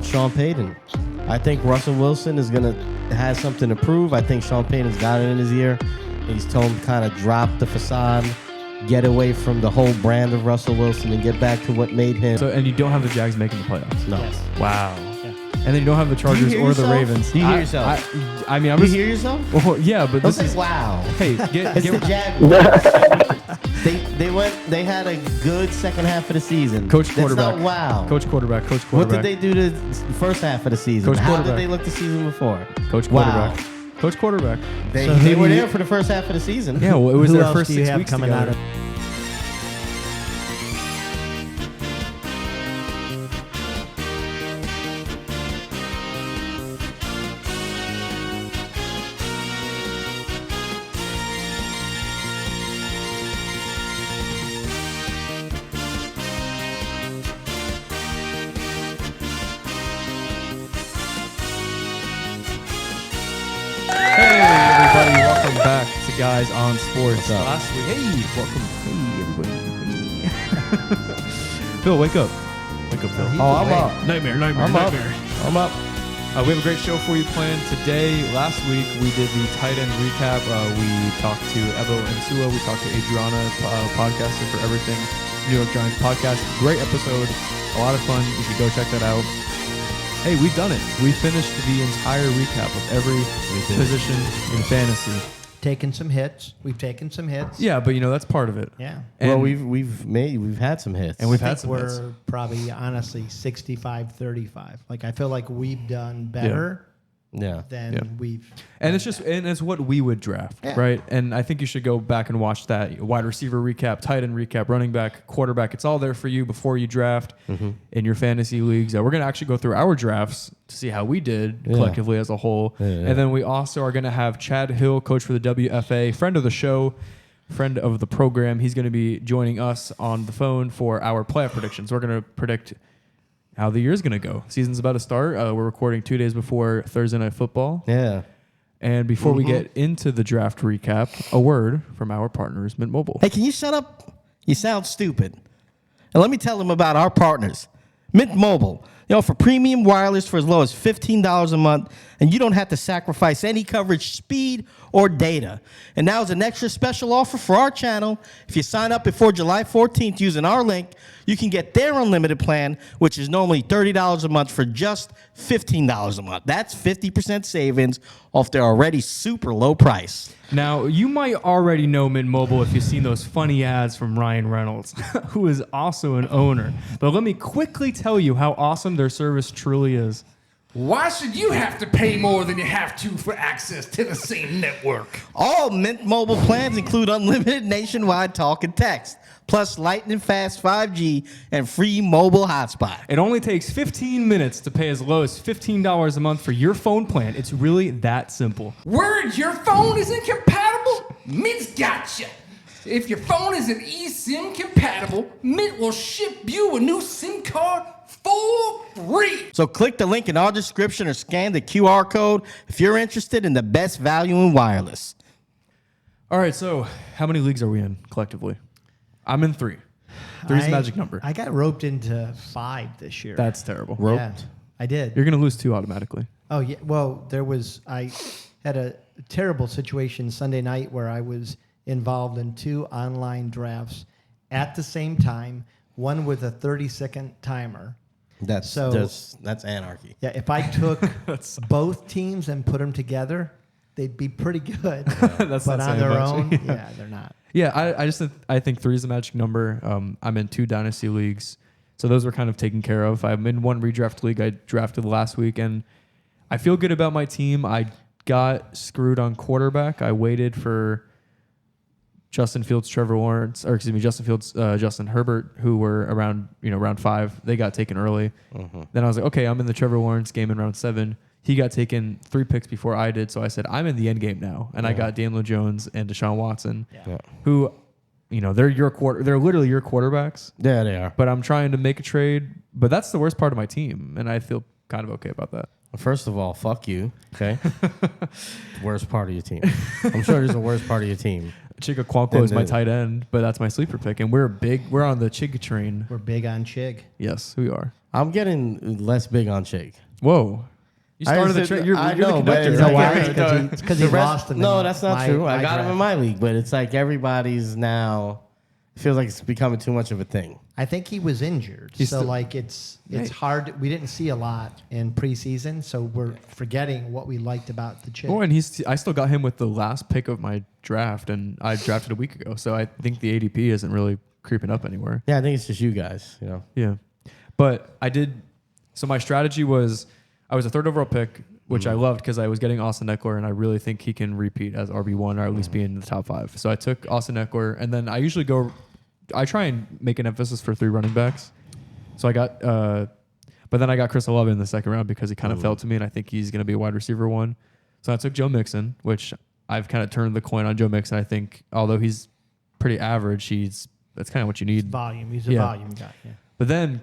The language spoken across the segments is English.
with Sean Payton. I think Russell Wilson is going to have something to prove. I think Sean Payton's got it in his ear. He's told him to kind of drop the facade, get away from the whole brand of Russell Wilson and get back to what made him. So, and you don't have the Jags making the playoffs? No. Yes. Wow. Yeah. And then you don't have the Chargers or the Ravens. Do you hear yourself? I mean, I'm You just... hear yourself? Well, yeah, but Don't this say is... wow. Hey, It's the Jaguars. They had a good second half of the season. Coach That's quarterback. not wow. Coach quarterback. What did they do to the first half of the season? Coach How did quarterback. they look the season before? Coach Wow. quarterback. Coach quarterback. They, So they who were do you- there for the first half of the season. Yeah, well, it was Who their else first do you 6 have weeks coming together. out of? Hey, everybody, welcome back to Guys on Sports. What's up? Last week, hey, welcome. Hey, everybody. Hey. Phil, wake up. Wake up, Phil. Oh, I'm up. Nightmare. I'm up. I'm up. We have a great show for you planned today. Last week, we did the tight end recap. We talked to Evo and Sula. We talked to Adriana, podcaster for Everything New York Giants podcast. Great episode. A lot of fun. You should go check that out. Hey, we've done it. We finished the entire recap of every position in fantasy. Taking some hits. We've taken some hits. Yeah, but that's part of it. Yeah. And Well, we've had some hits. And we've I had think some hits. we're probably honestly 65-35. Like I feel like we've done better yeah. than we've. And it's what we would draft, Yeah. right? And I think you should go back and watch that wide receiver recap, tight end recap, running back, quarterback. It's all there for you before you draft in your fantasy leagues. We're going to actually go through our drafts to see how we did collectively as a whole. Yeah. And then we also are going to have Chad Hill, coach for the WFA, friend of the show, friend of the program. He's going to be joining us on the phone for our playoff predictions. We're going to predict how the year's going to go. Season's about to start. We're recording 2 days before Thursday Night Football. Yeah. And before we get into the draft recap, a word from our partners, Mint Mobile. Hey, can you shut up? You sound stupid. And let me tell them about our partners. Mint Mobile. They offer premium wireless for as low as $15 a month, and you don't have to sacrifice any coverage, speed, or data. And now is an extra special offer for our channel. If you sign up before July 14th using our link, you can get their unlimited plan, which is normally $30 a month for just $15 a month. That's 50% savings off their already super low price. Now, you might already know Mint Mobile if you've seen those funny ads from Ryan Reynolds, who is also an owner. But let me quickly tell you how awesome their service truly is. Why should you have to pay more than you have to for access to the same network? All Mint Mobile plans include unlimited nationwide talk and text, plus lightning fast 5G and free mobile hotspot. It only takes 15 minutes to pay as low as $15 a month for your phone plan. It's really that simple. Word, your phone is incompatible? Mint's gotcha. If your phone isn't eSIM compatible, Mint will ship you a new SIM card for free. So click the link in our description or scan the QR code if you're interested in the best value in wireless. All right, so how many leagues are we in collectively? I'm in 3. 3's the magic number. I got roped into 5 this year. That's terrible. Yeah, I did. You're going to lose 2 automatically. Oh yeah. Well, I had a terrible situation Sunday night where I was involved in 2 online drafts at the same time. One with a 30-second timer. That's anarchy. Yeah, if I took both teams and put them together, they'd be pretty good. That's but not on saying their much. own, yeah, they're not. Yeah, I think 3 is the magic number. I'm in 2 dynasty leagues, so those were kind of taken care of. I'm in 1 redraft league I drafted last week, and I feel good about my team. I got screwed on quarterback. I waited for Justin Fields, Justin Herbert, who were around round 5. They got taken early. Then I was like, okay, I'm in the Trevor Lawrence game in round 7. He got taken 3 picks before I did, so I said I'm in the end game now, and I got Daniel Jones and Deshaun Watson, who, they're literally your quarterbacks. Yeah, they are. But I'm trying to make a trade, but that's the worst part of my team, and I feel kind of okay about that. First of all, fuck you. Okay. Worst part of your team. I'm sure there's a worst part of your team. Chig Okonkwo is my tight end, but that's my sleeper pick, and we're on the Chig train. We're big on Chig. Yes, we are. I'm getting less big on Chig. Whoa. You started the train. You're the conductor. You know why? It's because he lost in the No, that's not my- true. my I got him draft. in my league, but it's like everybody's now feels like it's becoming too much of a thing. I think he was injured, He's so still- like it's hard. We didn't see a lot in preseason, so we're forgetting what we liked about the Chig. Oh, and I still got him with the last pick of my draft, and I drafted a week ago, so I think the ADP isn't really creeping up anywhere. Yeah, I think it's just you guys, you know. Yeah. But I did. So my strategy was I was a third overall pick, which I loved because I was getting Austin Eckler, and I really think he can repeat as RB1 or at least be in the top 5. So I took Austin Eckler, and then I try and make an emphasis for 3 running backs. So I got, but then I got Chris Olave in the second round because he kind of fell to me, and I think he's going to be a wide receiver 1. So I took Joe Mixon, which I've kind of turned the coin on Joe Mixon. I think although he's pretty average, that's kind of what you need. Volume. He's a Yeah. volume guy. Yeah. But then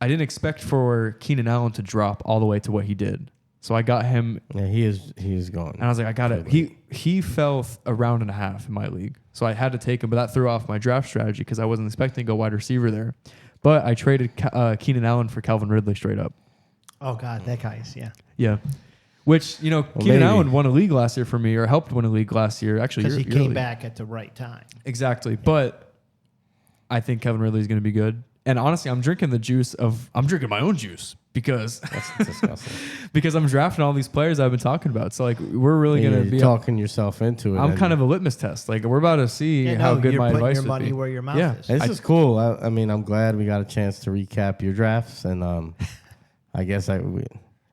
I didn't expect for Keenan Allen to drop all the way to what he did. So I got him, Yeah, he is going. and I was like, I got it. He fell a round and a half in my league, so I had to take him. But that threw off my draft strategy because I wasn't expecting to go wide receiver there. But I traded Keenan Allen for Calvin Ridley straight up. Oh God, that guy's Yeah, which Keenan maybe. Allen won a league last year for me, or helped win a league last year. Actually, because he your came league. back at the right time. Exactly, but I think Kevin Ridley is going to be good. And honestly, I'm drinking my own juice because That's disgusting. because I'm drafting all these players I've been talking about. So like we're really You're going to be talking yourself into it. I'm and kind of a litmus test. Like we're about to see how good you're my putting advice your would money be. where your mouth Yeah. is. This is cool. I mean, I'm glad we got a chance to recap your drafts, and I guess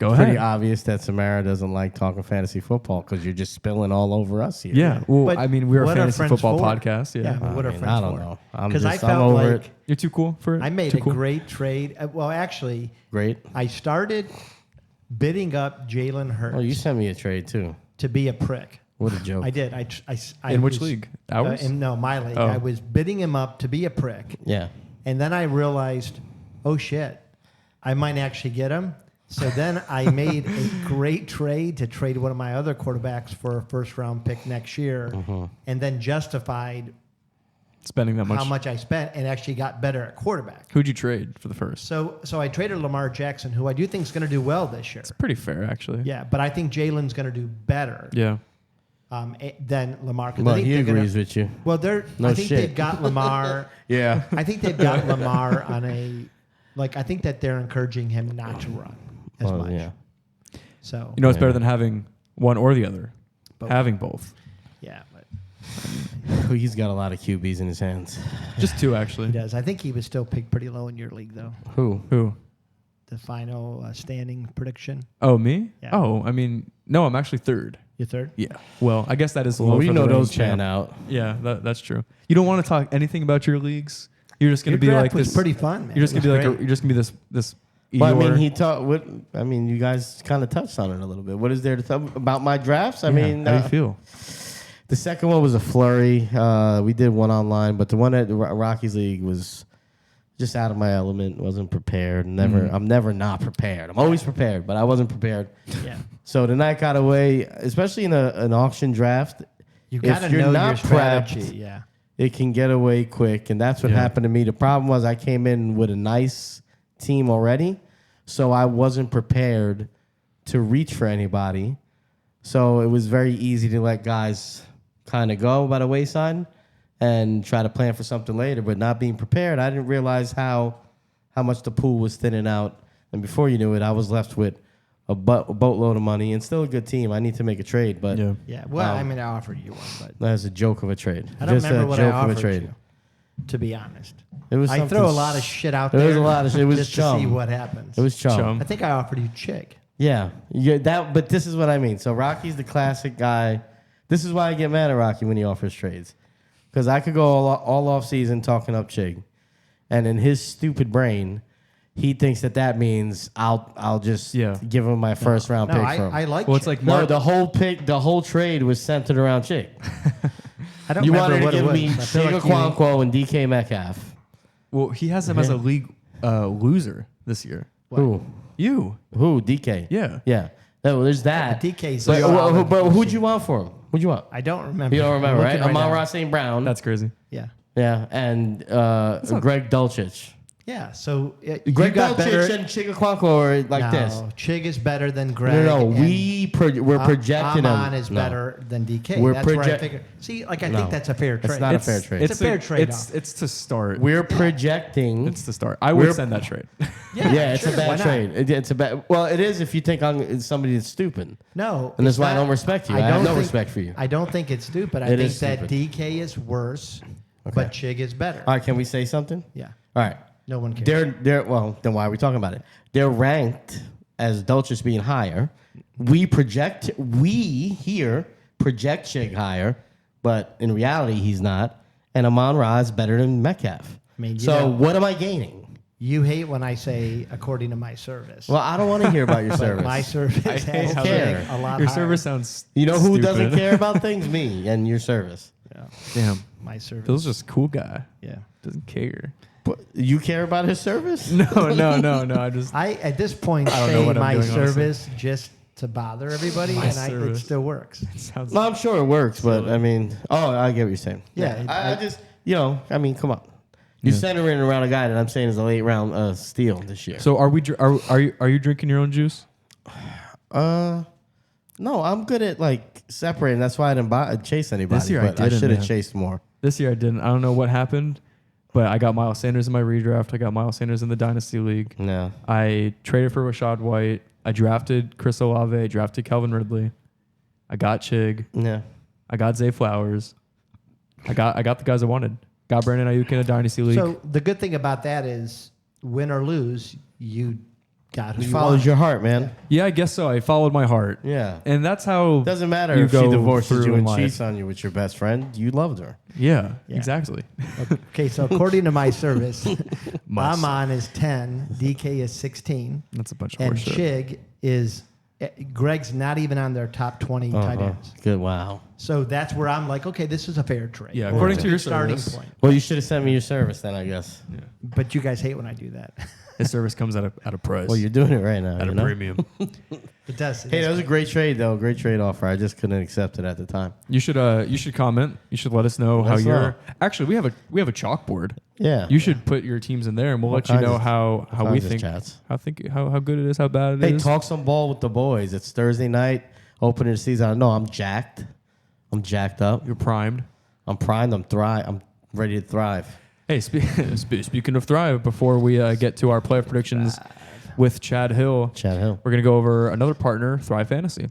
Go pretty ahead. obvious that Samara doesn't like talking fantasy football because you're just spilling all over us here. Yeah. Well, But I mean, we're a what are fantasy friends football for? podcast. Yeah. Yeah, but what are friends I don't for? know. I'm Because I just I'm felt over like it. You're too cool for it. I made Too a cool. great trade. Well, actually, Great. I started bidding up Jalen Hurts Oh, you sent me a trade too. to be a prick. What a joke. I did. I In which was- league? Ours? No, my league. Oh. I was bidding him up to be a prick. Yeah. And then I realized, oh shit, I might actually get him. So then I made a great trade to trade one of my other quarterbacks for a first round pick next year, and then justified Spending that much. how much I spent and actually got better at quarterback. Who'd you trade for the first? So I traded Lamar Jackson, who I do think is going to do well this year. Pretty fair, actually. Yeah, but I think Jalen's going to do better Yeah. than Lamar. 'cause I Well, think he they're gonna- agrees with you. Well, No I think shit. they've got Lamar. Yeah. I think they've got Lamar on I think that they're encouraging him not to run as much. Yeah. So You know, it's Yeah. better than having one or the other. Both. Having both. yeah, but He's got a lot of QBs in his hands. Just 2, actually. he does. I think he was still picked pretty low in your league, though. Who? Who? The final standing prediction. Oh, me? Yeah. Oh, I mean, no, I'm actually 3rd. Your third. Yeah. Well, I guess that is low. Well, we for know the those reigning champ. pan out. Yeah, that's true. You don't want to talk anything about your leagues. You're just gonna Your be draft like was this. pretty fun, man. You're just It gonna be was like great. you're just gonna be this. Well, I mean, Eeyore. you guys kind of touched on it a little bit. What is there to talk about my drafts? I Yeah, mean, how do you feel? the second one was a flurry. We did one online, but the one at the Rockies League was just out of my element. Wasn't prepared. I'm never not prepared. I'm always prepared, but I wasn't prepared. Yeah. So the night got away, especially in an auction draft. You if got to you're know not your strategy. prepped, Yeah. it can get away quick, and that's what Yeah. happened to me. The problem was I came in with a nice team already, so I wasn't prepared to reach for anybody. So it was very easy to let guys kind of go by the wayside and try to plan for something later. But not being prepared, I didn't realize how much the pool was thinning out. And before you knew it, I was left with a boatload of money and still a good team. I need to make a trade, but Yeah. Yeah. Well, I mean, I offered you one, but that's a joke of a trade. I don't Just remember a what I joke of a offered trade. you. To be honest, It was I something throw a lot of shit out There there. was a lot of shit. It was just chum. to see what happens. It was chum. Chum. I think I offered you Chick. Yeah, but this is what I mean. So Rocky's the classic guy. This is why I get mad at Rocky when he offers trades, because I could go all off season talking up Chig, and in his stupid brain, he thinks that means I'll just give him my first round pick from. I like. Well, it's Chick. like No, the whole trade was centered around Chig. I don't You remember wanted to what it give was. me I feel Chig like you- Okonkwo and DK Metcalf. Well, he has him as a league loser this year. Who? You. Who? DK. Yeah. Yeah. No, there's that. DK's But, solid. but who'd you want for him? What'd you want? I don't remember. You don't remember, I'm right? looking Amon now. Ross St. Brown. That's crazy. Yeah. Yeah, and Greg Dulcich. Yeah. So Greg you got better. Dulcich and Chigakwanko are like no, this. Chig is better than Greg. No, and we're projecting Amon him. is No. better than DK. We're That's where I project- figure. See, like I No. think that's a fair trade. It's not a fair trade. It's a fair trade-off. It's to start. We're projecting. It's to start. I would We're- send that trade. Yeah, it's sure, a why bad not? trade. It's a bad. Well, it is if you think I'm somebody that's stupid. No, And that's it's why I not- don't respect you. I have don't no think- respect for you. I don't think it's stupid. I It think is that stupid. DK is worse, but Chig is better. All right, can we say something? Yeah. All right. No one cares. They're well. Then why are we talking about it? They're ranked as Dulcich being higher. We here project Chig higher, but in reality he's not. And Amon Ra is better than Metcalf. I mean, you so know- what am I gaining? You hate when I say according to my service. Well, I don't want to hear about your But service. my service I has hate how care. been a lot Your higher. service sounds. You know who stupid. doesn't care about things? Me and your service. Yeah, Damn. my service. Phil's just a cool guy. yeah. Doesn't care. But you care about his service? No. I just. I at this point I don't know say what I'm my doing, honestly. service just to bother everybody, My and it service. still works. Sounds. Well, I'm sure it works, but I mean, I get what you're saying. Yeah, I just, I mean, come on. You're centering around a guy that I'm saying is a late round steal this year. So are we? Are you drinking your own juice? No, I'm good at like separating. That's why I didn't chase anybody. This year I but I didn't, should have man. chased more. This year I didn't. I don't know what happened, but I got Miles Sanders in my redraft. I got Miles Sanders in the Dynasty League. No. I traded for Rashad White. I drafted Chris Olave. I drafted Calvin Ridley. I got Chig. Yeah. I got Zay Flowers. I got the guys I wanted. Got Brandon Ayuk in a Dynasty League. So the good thing about that is, win or lose, you got who You you followed want. your heart, man. yeah, I guess so. I followed my heart. Yeah. And that's how Doesn't matter you if she go divorces through you in and life. cheats on you with your best friend. You loved her. Yeah, Yeah. exactly. Okay, so according to my service, My Amon is 10, DK is 16, That's a bunch of and horseshit. Chig is Greg's not even on their top 20 tight ends. Good. Wow. So that's where I'm like, okay, this is a fair trade. Yeah, Or according it's to a your good starting service. point. Well, you should have sent me your service then, I guess. But you guys hate when I do that. His service comes at a price. Well, you're doing it right now. at you a know? premium. It does. Hey, that was a great trade, though. Great trade offer. I just couldn't accept it at the time. You should comment. You should let us know Let us how you're. know. Actually, we have a chalkboard. Yeah. You should put your teams in there, and we'll let you kinds know of- how we kinds of think chats. how good it is, how bad it is. Hey, talk some ball with the boys. It's Thursday night, opening the season. No, I'm jacked. I'm jacked up. You're primed. I'm primed. I'm ready to thrive. Hey, speaking of Thrive, before we get to our playoff predictions with Chad Hill, Chad Hill. we're going to go over another partner, Thrive Fantasy.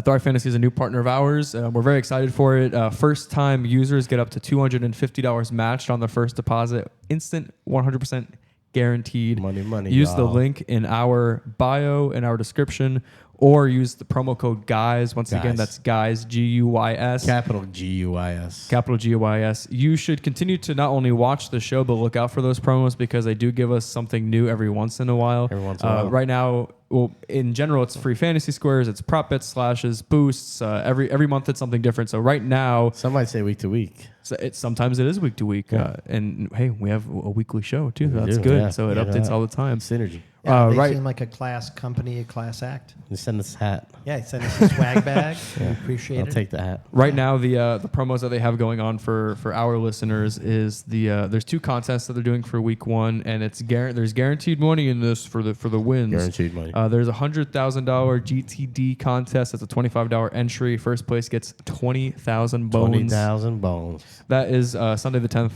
Thrive Fantasy is a new partner of ours. We're very excited for it. First-time users get up to $250 matched on their first deposit. Instant 100% guaranteed. Money, Use the y'all. link in our bio, in our description, or use the promo code GUYS. Once again, Guys. that's GUYS, G-U-Y-S. Capital G-U-I-S. Capital G-O-Y-S. You should continue to not only watch the show, but look out for those promos because they do give us something new every once in a while. Every once in a while. Right now, well, in general, it's free fantasy squares, it's prop bets, slashes, boosts. Every month it's something different. So right now, Some might say week to week. sometimes it is week to week. And hey, we have a weekly show too. We That's do, good. yeah. So it Yeah, updates yeah. all the time. Synergy. Yeah, they right. seem like a class company, a class act. You send this hat. Yeah, send us a swag bag. We appreciate I'll it. take the hat. Right now, the promos that they have going on for our listeners is there's two contests that they're doing for week one, and there's guaranteed money in this for the wins. Guaranteed money. There's a $100,000 GTD contest. That's a $25 entry. First place gets 20,000 bones. 20,000 bones. That is Sunday the 10th.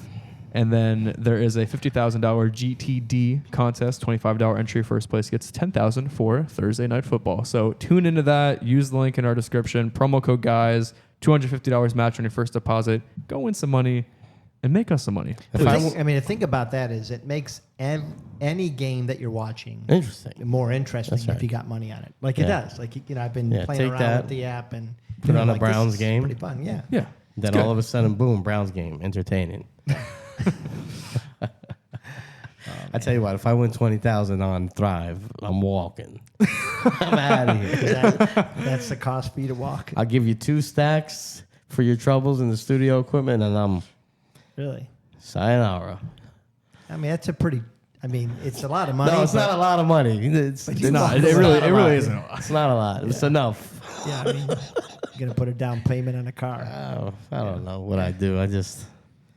And then there is a $50,000 GTD contest, $25 entry. First place gets $10,000 for Thursday Night Football. So tune into that. Use the link in our description. Promo code GUYS. $250 match on your first deposit. Go win some money and make us some money. The thing about that is it makes any game that you're watching Interesting. more interesting That's right. if you got money on it. Like it Yeah. does. Like I've been Yeah, playing take around that. with the app and Put on a this Browns is game. Pretty fun. Yeah. Yeah. Then good. all of a sudden, boom, Browns game. Entertaining. I tell you what, if I win 20,000 on Thrive, I'm walking. I'm out of here. That's the cost for you to walk. I'll give you 2 stacks for your troubles in the studio equipment, and I'm Really. sayonara. I mean, that's a pretty. I mean, it's a lot of money. No, it's but not a lot of money. It's you not. walk It away. really not a lot. isn't a lot. It's not a lot. It's enough. Yeah, I mean, you're gonna put a down payment on a car. I don't know what I do. I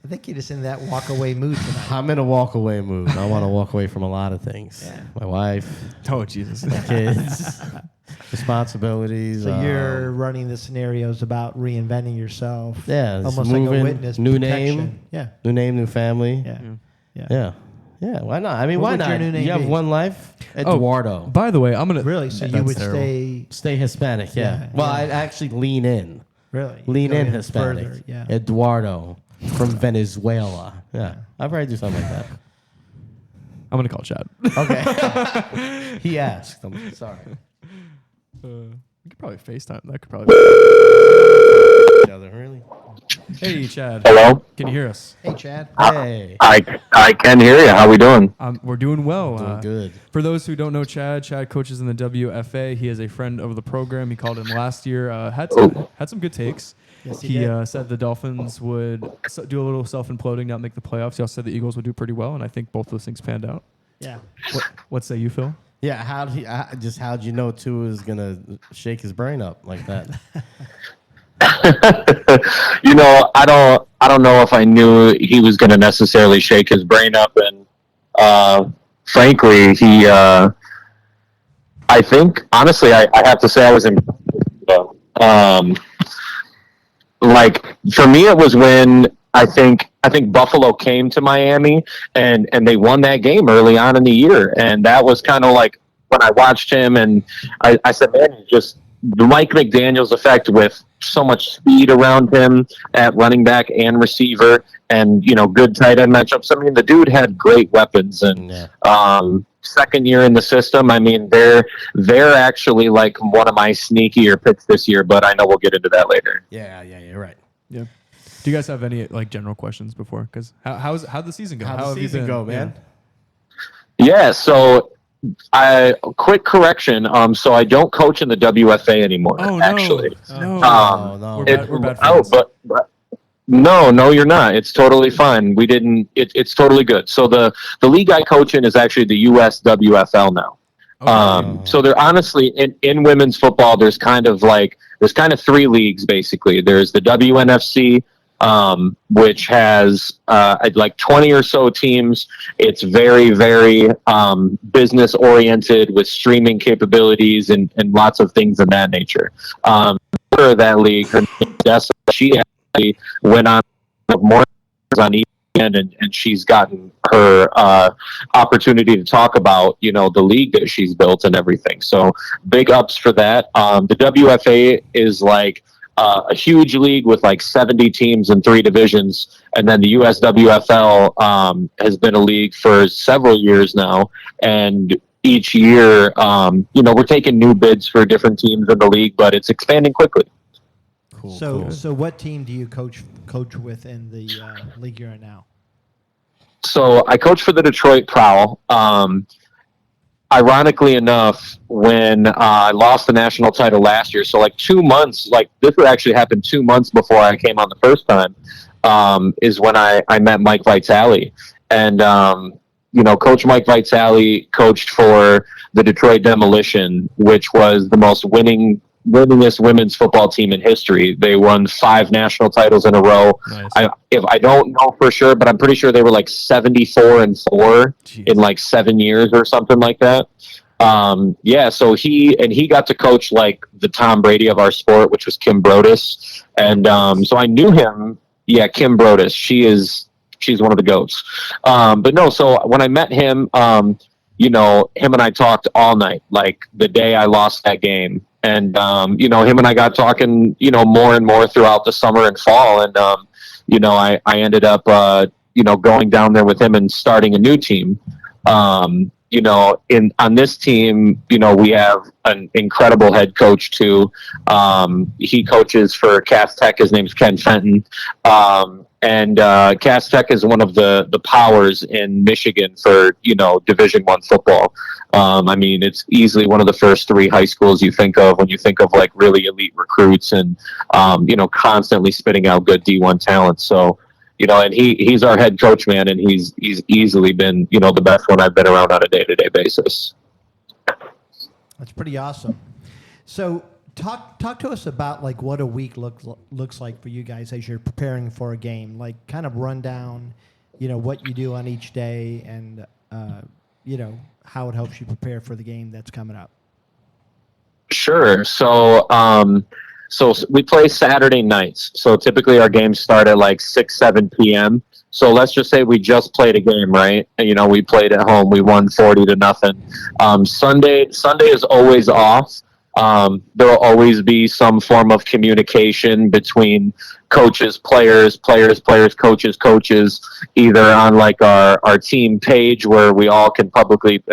think you're just in that walk away mood tonight. I'm in a walk away mood. I want to walk away from a lot of things. Yeah. My wife, Oh, Jesus. kids, responsibilities. So you're running the scenarios about reinventing yourself. Yeah, it's almost like a moving, witness new protection. name. Yeah, new name, new family. yeah. Yeah. Why not? I mean, What why would your not? new name You have be? one life. Eduardo. By the way, I'm going to. Really? So you That's would terrible. Stay Hispanic. Yeah. Yeah, Well, yeah. I'd actually lean in. really Lean go in Hispanic. further, yeah. Eduardo from Venezuela. Yeah. I'd probably do something like that. I'm going to call Chad. Okay. He asked. I'm sorry. We could probably FaceTime. That could probably be. Each other, really? Hey, Chad. Hello. Can you hear us? Hey, Chad. Hey. I can hear you. How we doing? We're doing well. Doing good. For those who don't know Chad coaches in the WFA. He is a friend of the program. He called in last year. Had some good takes. Yes, he He did. said the Dolphins would do a little self-imploding, not make the playoffs. He also said the Eagles would do pretty well, and I think both those things panned out. Yeah. What say you, Phil? Yeah. How'd you know Tua is gonna shake his brain up like that? I don't know if I knew he was going to necessarily shake his brain up, and frankly, I think honestly, I have to say I was in. Like for me, it was when I think Buffalo came to Miami and they won that game early on in the year, and that was kind of like when I watched him, and I said, man, he's just the Mike McDaniel's effect with so much speed around him at running back and receiver, and good tight end matchups. I mean, the dude had great weapons, and second year in the system. I mean, they're actually like one of my sneakier picks this year, but I know we'll get into that later. Yeah. You're right. Yeah. Do you guys have any general questions before? Because how'd the season go? How'd How the have you season been? go, man? Yeah. So, quick correction. So I don't coach in the WFA anymore. Oh no! Actually. No. No. We're bad friends. But no, you're not. It's totally fine. We didn't. It's totally good. So the league I coach in is actually the US WFL now. Okay. So they're honestly in women's football. There's kind of three leagues basically. There's the WNFC, which has like 20 or so teams. It's very, very business oriented with streaming capabilities and lots of things of that nature. For that league, her name is Dessa, she actually went on more on ESPN, and she's gotten her opportunity to talk about the league that she's built and everything. So big ups for that. The WFA is like a huge league with like 70 teams in 3 divisions. And then the USWFL has been a league for several years now. And each year, we're taking new bids for different teams in the league, but it's expanding quickly. Cool. So what team do you coach with in the league you're in now? So I coach for the Detroit Prowl. Ironically enough, when I lost the national title last year, so like 2 months, like this would actually happen 2 months before I came on the first time, is when I met Mike Vitale. And, Coach Mike Vitale coached for the Detroit Demolition, which was the most winningest women's football team in history. They won 5 national titles in a row. Nice. If I don't know for sure, but I'm pretty sure they were like 74-4 in like 7 years or something like that. So he got to coach like the Tom Brady of our sport, which was Kim Brodus. And so I knew him. Yeah, Kim Brodus. She's one of the GOATs. But no, so when I met him, him and I talked all night, like the day I lost that game. And, him and I got talking, more and more throughout the summer and fall. And, I ended up, going down there with him and starting a new team. On this team, we have an incredible head coach too. He coaches for Cass Tech. His name's Ken Fenton. And Cass Tech is one of the powers in Michigan for Division I football. It's easily one of the first 3 high schools you think of when you think of like really elite recruits and constantly spitting out good D1 talent. So and he's our head coach, man, and he's easily been the best one I've been around on a day-to-day basis. That's pretty awesome. So Talk to us about like what a week looks like for you guys as you're preparing for a game. Like, kind of run down, what you do on each day, and how it helps you prepare for the game that's coming up. Sure. So we play Saturday nights. So typically our games start at like 6-7 p.m. So let's just say we just played a game, right? And, we played at home. We won 40-0. Sunday is always off. There will always be some form of communication between coaches, players, coaches, either on like our team page where we all can publicly /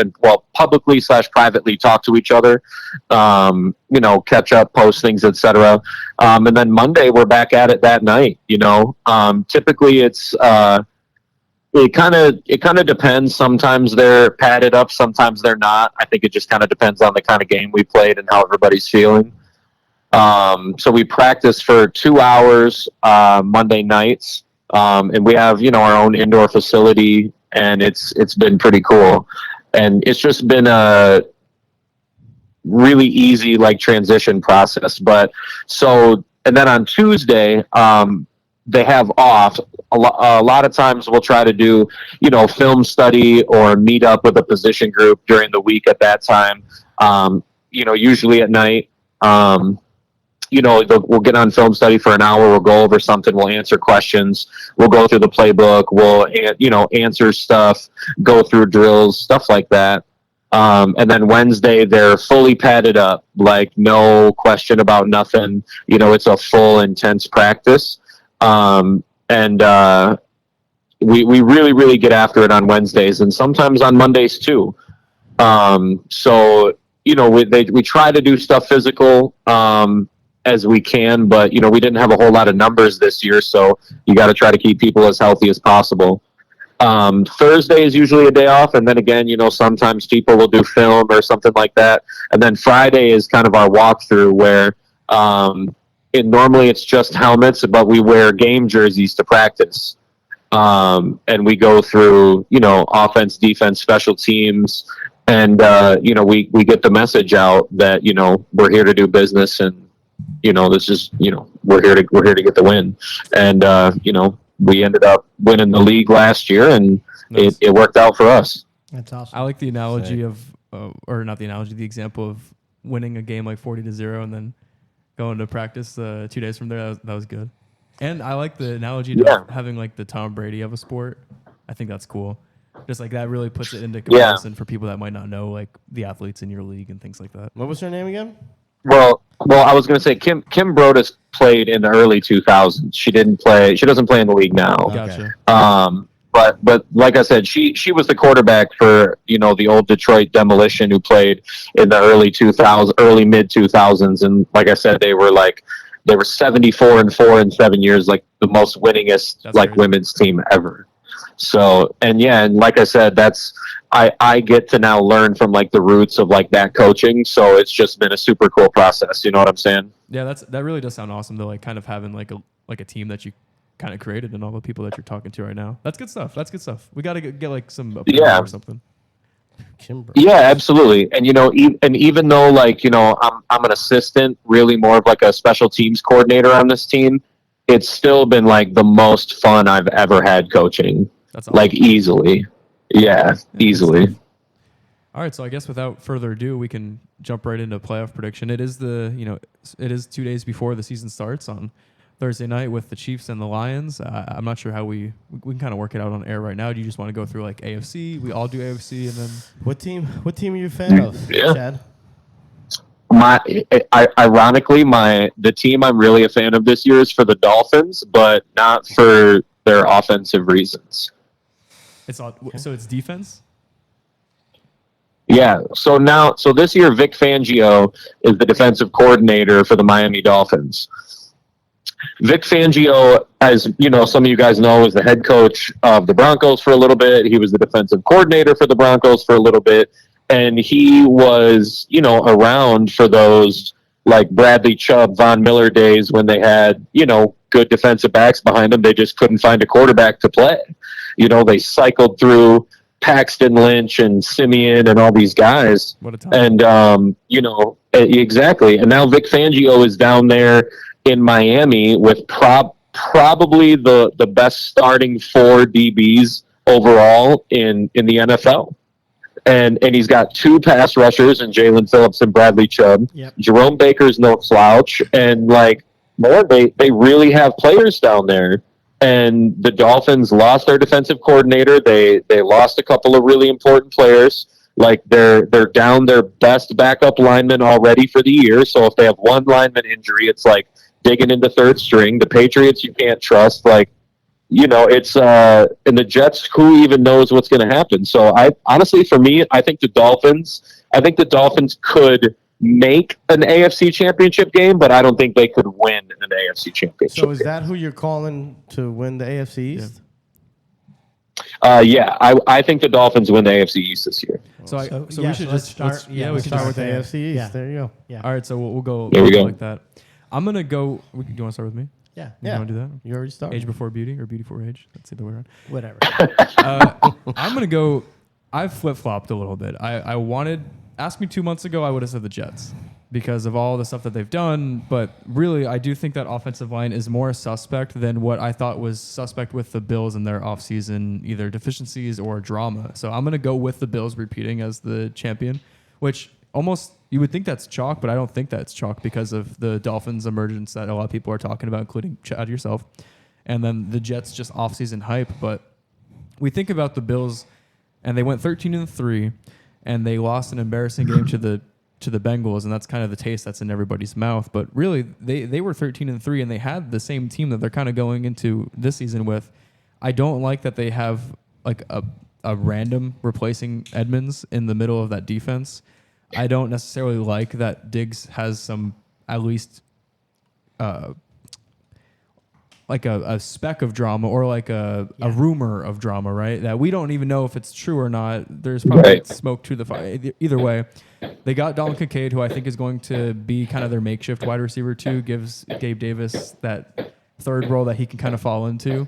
privately talk to each other, catch up, post things, etc. And then Monday we're back at it that night. Typically it's it kind of depends. Sometimes they're padded up, sometimes they're not. I think it just kind of depends on the kind of game we played and how everybody's feeling. So we practice for 2 hours Monday nights, and we have our own indoor facility, and it's been pretty cool, and it's just been a really easy like transition process. And then on Tuesday, they have off. A lot of times we'll try to do, film study or meet up with a position group during the week at that time. Usually at night, we'll get on film study for an hour. We'll go over something. We'll answer questions. We'll go through the playbook. We'll, answer stuff, go through drills, stuff like that. And then Wednesday, they're fully padded up, like no question about nothing. It's a full, intense practice. And we really, really get after it on Wednesdays and sometimes on Mondays too. We try to do stuff physical, as we can, but we didn't have a whole lot of numbers this year. So you got to try to keep people as healthy as possible. Thursday is usually a day off. And then again, sometimes people will do film or something like that. And then Friday is kind of our walkthrough where, and normally it's just helmets, but we wear game jerseys to practice. And we go through, offense, defense, special teams. And, we get the message out that, we're here to do business and, this is, we're here to get the win. And, we ended up winning the league last year and Nice. it worked out for us. That's awesome. I like the analogy the example of winning a game like 40-0 and then going to practice 2 days from there. That was good. And I like the analogy of having like the Tom Brady of a sport. I think that's cool. Just like that really puts it into comparison for people that might not know like the athletes in your league and things like that. What was her name again? Well, I was going to say Kim Brodus played in the early 2000s. She didn't play. She doesn't play in the league now. Gotcha. But like I said, she was the quarterback for the old Detroit Demolition, who played in the early mid 2000s, and like I said, they were 74-4 in 7 years, like the most winningest crazy women's team ever. So and like I said, I get to now learn from like the roots of like that coaching. So it's just been a super cool process. You know what I'm saying? Yeah, that really does sound awesome though. Like kind of having like a team that you kind of created and all the people that you're talking to right now. That's good stuff. We got to get like some or something. Yeah, absolutely. And even though like I'm an assistant, really more of like a special teams coordinator on this team, it's still been like the most fun I've ever had coaching. That's awesome. Like easily. Yeah, easily. All right, so I guess without further ado, we can jump right into playoff prediction. It is it is 2 days before the season starts on Thursday night with the Chiefs and the Lions. I'm not sure how we can kind of work it out on air right now. Do you just want to go through like AFC? We all do AFC, and then what team are you a fan of, Chad? Ironically, the team I'm really a fan of this year is for the Dolphins, but not for their offensive reasons. So it's defense? Yeah. So this year, Vic Fangio is the defensive coordinator for the Miami Dolphins. Vic Fangio, as some of you guys know, was the head coach of the Broncos for a little bit. He was the defensive coordinator for the Broncos for a little bit. And he was, around for those like Bradley Chubb, Von Miller days when they had, good defensive backs behind them. They just couldn't find a quarterback to play. They cycled through Paxton Lynch and Simeon and all these guys. What a time. And, Exactly. And now Vic Fangio is down there in Miami with probably the best starting 4 DBs overall in the NFL. And he's got 2 pass rushers in Jalen Phillips and Bradley Chubb. Yep. Jerome Baker's no slouch. And they really have players down there. And the Dolphins lost their defensive coordinator. They lost a couple of really important players. Like they're down their best backup lineman already for the year. So if they have one lineman injury, it's like digging into third string. The Patriots you can't trust. Like, it's and the Jets, who even knows what's going to happen. So I honestly, for me, I think the Dolphins could make an AFC championship game, but I don't think they could win an AFC championship. So is that who you're calling to win the AFC East? Yeah, I think the Dolphins win the AFC East this year. So yeah, we should so let's just start. we can Start with the there. AFC East. Yeah. There you go. Yeah. All right, so we'll go. There we go. like that. I'm gonna go. Do you want to start with me? Yeah. You want to do that? You already started. Age before beauty or beauty before age? That's the other way around. Whatever. I'm gonna go. I've flip flopped a little bit. I wanted. Ask me 2 months ago, I would have said the Jets because of all the stuff that they've done. But really, I do think that offensive line is more suspect than what I thought was suspect with the Bills and their offseason either deficiencies or drama. So I'm gonna go with the Bills repeating as the champion, which almost you would think that's chalk, but I don't think that's chalk because of the Dolphins' emergence that a lot of people are talking about, including Chad yourself, and then the Jets just offseason hype. But we think about the Bills, and they went 13-3, and they lost an embarrassing game to the Bengals, and that's kind of the taste that's in everybody's mouth. But really, they were 13-3, and they had the same team that they're kind of going into this season with. I don't like that they have like a random replacing Edmonds in the middle of that defense. I don't necessarily like that Diggs has some, at least, like a speck of drama or like a rumor of drama, right? That we don't even know if it's true or not. There's probably smoke to the fire. Either way, they got Dalton Kincaid, who I think is going to be kind of their makeshift wide receiver too, gives Gabe Davis that third role that he can kind of fall into.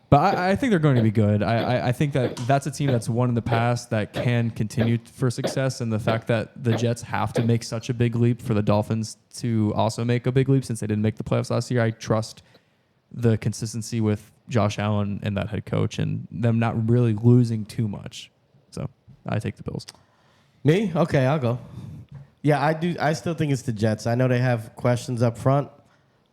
But I think they're going to be good. I think that's a team that's won in the past that can continue for success. And the fact that the Jets have to make such a big leap for the Dolphins to also make a big leap since they didn't make the playoffs last year, I trust the consistency with Josh Allen and that head coach and them not really losing too much. So I take the Bills. Me? Okay, I'll go. Yeah, I do. I still think it's the Jets. I know they have questions up front.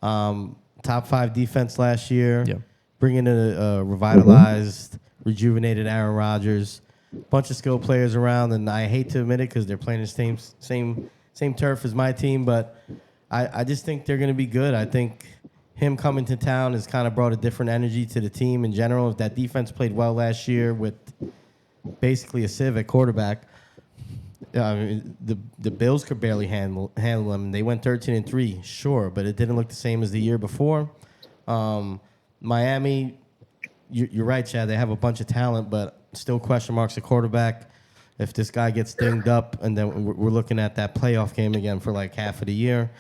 Top 5 defense last year. Yeah. Bringing in a revitalized, rejuvenated Aaron Rodgers, bunch of skilled players around, and I hate to admit it because they're playing the same turf as my team, but I just think they're going to be good. I think him coming to town has kind of brought a different energy to the team in general. If that defense played well last year with basically a sieve at quarterback, the Bills could barely handle them. They went 13-3, sure, but it didn't look the same as the year before. Miami, you're right, Chad. They have a bunch of talent, but still question marks at quarterback. If this guy gets dinged up, and then we're looking at that playoff game again for like half of the year.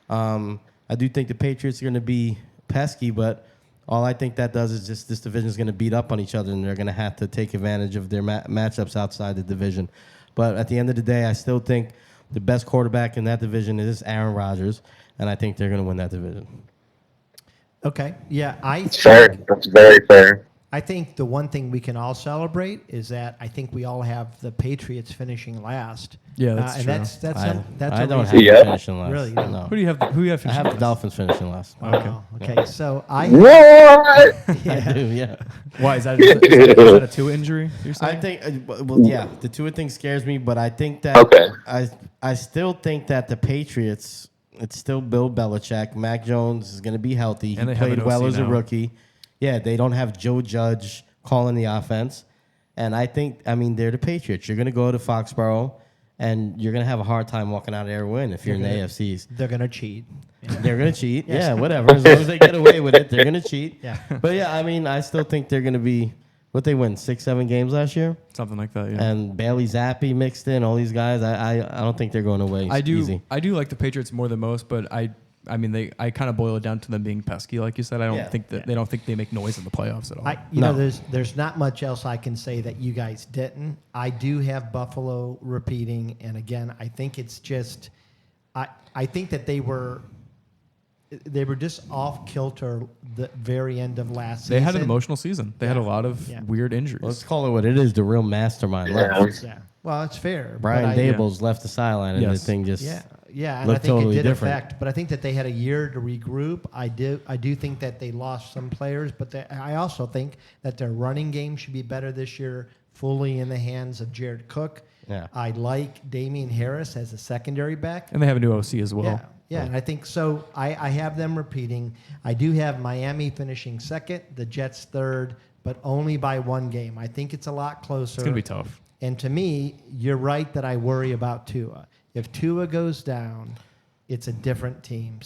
I do think the Patriots are going to be pesky, but all I think that does is just this division is going to beat up on each other, and they're going to have to take advantage of their matchups outside the division. But at the end of the day, I still think the best quarterback in that division is Aaron Rodgers, and I think they're going to win that division. Okay. Yeah, Fair. That's very fair. I think the one thing we can all celebrate is that I think we all have the Patriots finishing last. Yeah, that's and true. that's I a don't have reason. them finishing last. Really? No. Who do you have? Who you have? I have the Dolphins finishing last. Wow. Okay. So I. What? I do, yeah. Why is that? Is that a Tua injury? You're saying? I think, well, yeah, the Tua thing scares me, but I think that I still think that the Patriots, it's still Bill Belichick. Mac Jones is going to be healthy. And he they have played an well OC as a now. rookie. Yeah, they don't have Joe Judge calling the offense. And I think, they're the Patriots. You're going to go to Foxborough, and you're going to have a hard time walking out of there and win if you're in the AFCs. They're gonna cheat. They're going to cheat. Yeah, whatever. As long as they get away with it, they're going to cheat. Yeah. But, yeah, I still think they're going to be, what they win, 6-7 games last year? Something like that. Yeah. And Bailey Zappi mixed in, all these guys. I don't think they're going away easy. I do like the Patriots more than most, but I kind of boil it down to them being pesky, like you said. I don't think that they don't think they make noise in the playoffs at all. You know, there's not much else I can say that you guys didn't. I do have Buffalo repeating, and again, I think it's just I think that they were just off kilter the very end of last season. They had an emotional season. They had a lot of weird injuries. Let's call it what it is. The real mastermind left. Yeah. Well, it's fair. Brian Daboll's left the sideline, and the thing just and I looked think totally it did different. affect. But I think that they had a year to regroup. I do think that they lost some players, but I also think that their running game should be better this year, fully in the hands of Jared Cook. Yeah. I like Damian Harris as a secondary back. And they have a new OC as well. Yeah, and I think so. I have them repeating. I do have Miami finishing second, the Jets third, but only by one game. I think it's a lot closer. It's going to be tough. And to me, you're right that I worry about Tua. If Tua goes down, it's a different team.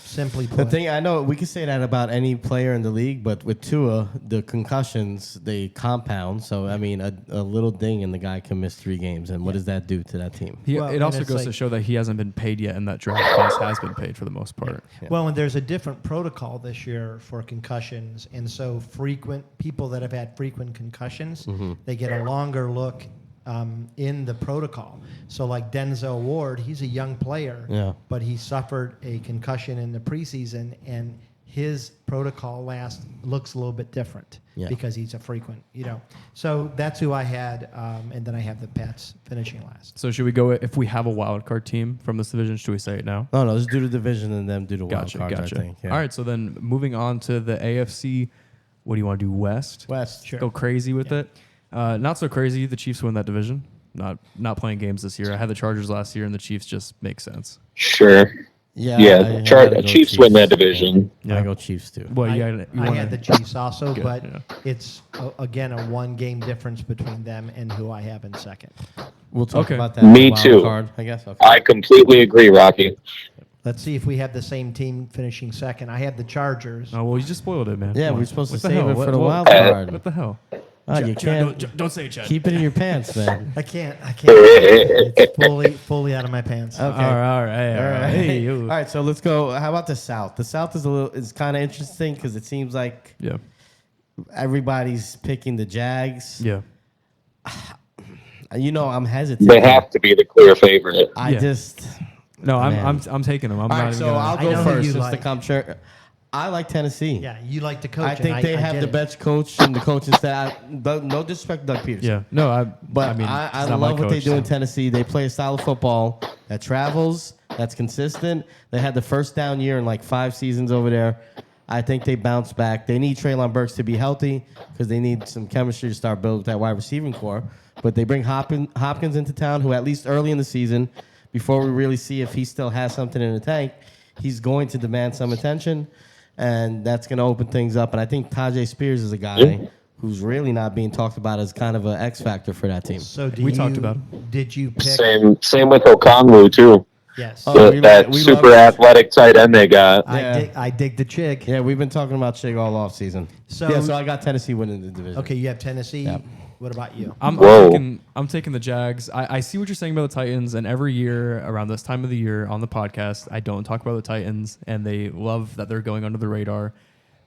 Simply put. The thing, I know we can say that about any player in the league, but with Tua, the concussions, they compound. So, I mean, a little ding and the guy can miss 3 games. And what does that do to that team? It also goes to show that he hasn't been paid yet, and that draft class has been paid for the most part. Yeah. Well, and there's a different protocol this year for concussions. And so people that have had frequent concussions, they get a longer look in the protocol. So like Denzel Ward, he's a young player, but he suffered a concussion in the preseason, and his protocol looks a little bit different because he's a frequent, So that's who I had, and then I have the Pats finishing last. So should we go, if we have a wild card team from this division, should we say it now? No, let's do the division and then do the wild cards, I think. Yeah. All right, so then moving on to the AFC, what do you want to do, West? Sure. Go crazy with it. Not so crazy. The Chiefs win that division. Not playing games this year. I had the Chargers last year, and the Chiefs just make sense. Sure. Yeah. Chiefs win that division. Yeah. I go Chiefs too. Well, I had the Chiefs also, Good, but it's again a 1-game difference between them and who I have in second. We'll talk about that. Me in the wild too. Card, I guess. Okay. I completely agree, Rocky. Let's see if we have the same team finishing second. I had the Chargers. Oh well, you just spoiled it, man. Yeah, Come we're on. supposed to What the save hell? it for What- the what- wild card. What the hell? You can't Don't say it, Chad. keep it in your pants, man. I can't. It's fully out of my pants. Okay. All right. Hey, you. All right, so let's go. How about the South? The South is kind of interesting because it seems like everybody's picking the Jags. Yeah. I'm hesitant. They have to be the clear favorite. No, Man. I'm taking them. I'm All not right, even so gonna, I'll I go know who first you just to like. come sure. I like Tennessee. Yeah, you like the coach. I think they have the best coach and the coaching staff. No disrespect to Doug Peterson. Yeah. No, I I he's not my love what they coach, do in so. Tennessee. They play a style of football that travels, that's consistent. They had the first down year in like 5 seasons over there. I think they bounce back. They need Treylon Burks to be healthy because they need some chemistry to start building that wide receiving core. But they bring Hopkins into town, who at least early in the season, before we really see if he still has something in the tank, he's going to demand some attention, and that's going to open things up. And I think Tajay Spears is a guy who's really not being talked about as kind of an X factor for that team. So talked about him. Did you pick? Same with Okongwu too. Yes. That super athletic tight end they got. I dig the Chig. Yeah, we've been talking about Chig all off season. So I got Tennessee winning the division. Okay, you have Tennessee. Yep. What about you? I'm taking the Jags. I see what you're saying about the Titans, and every year around this time of the year on the podcast, I don't talk about the Titans, and they love that they're going under the radar.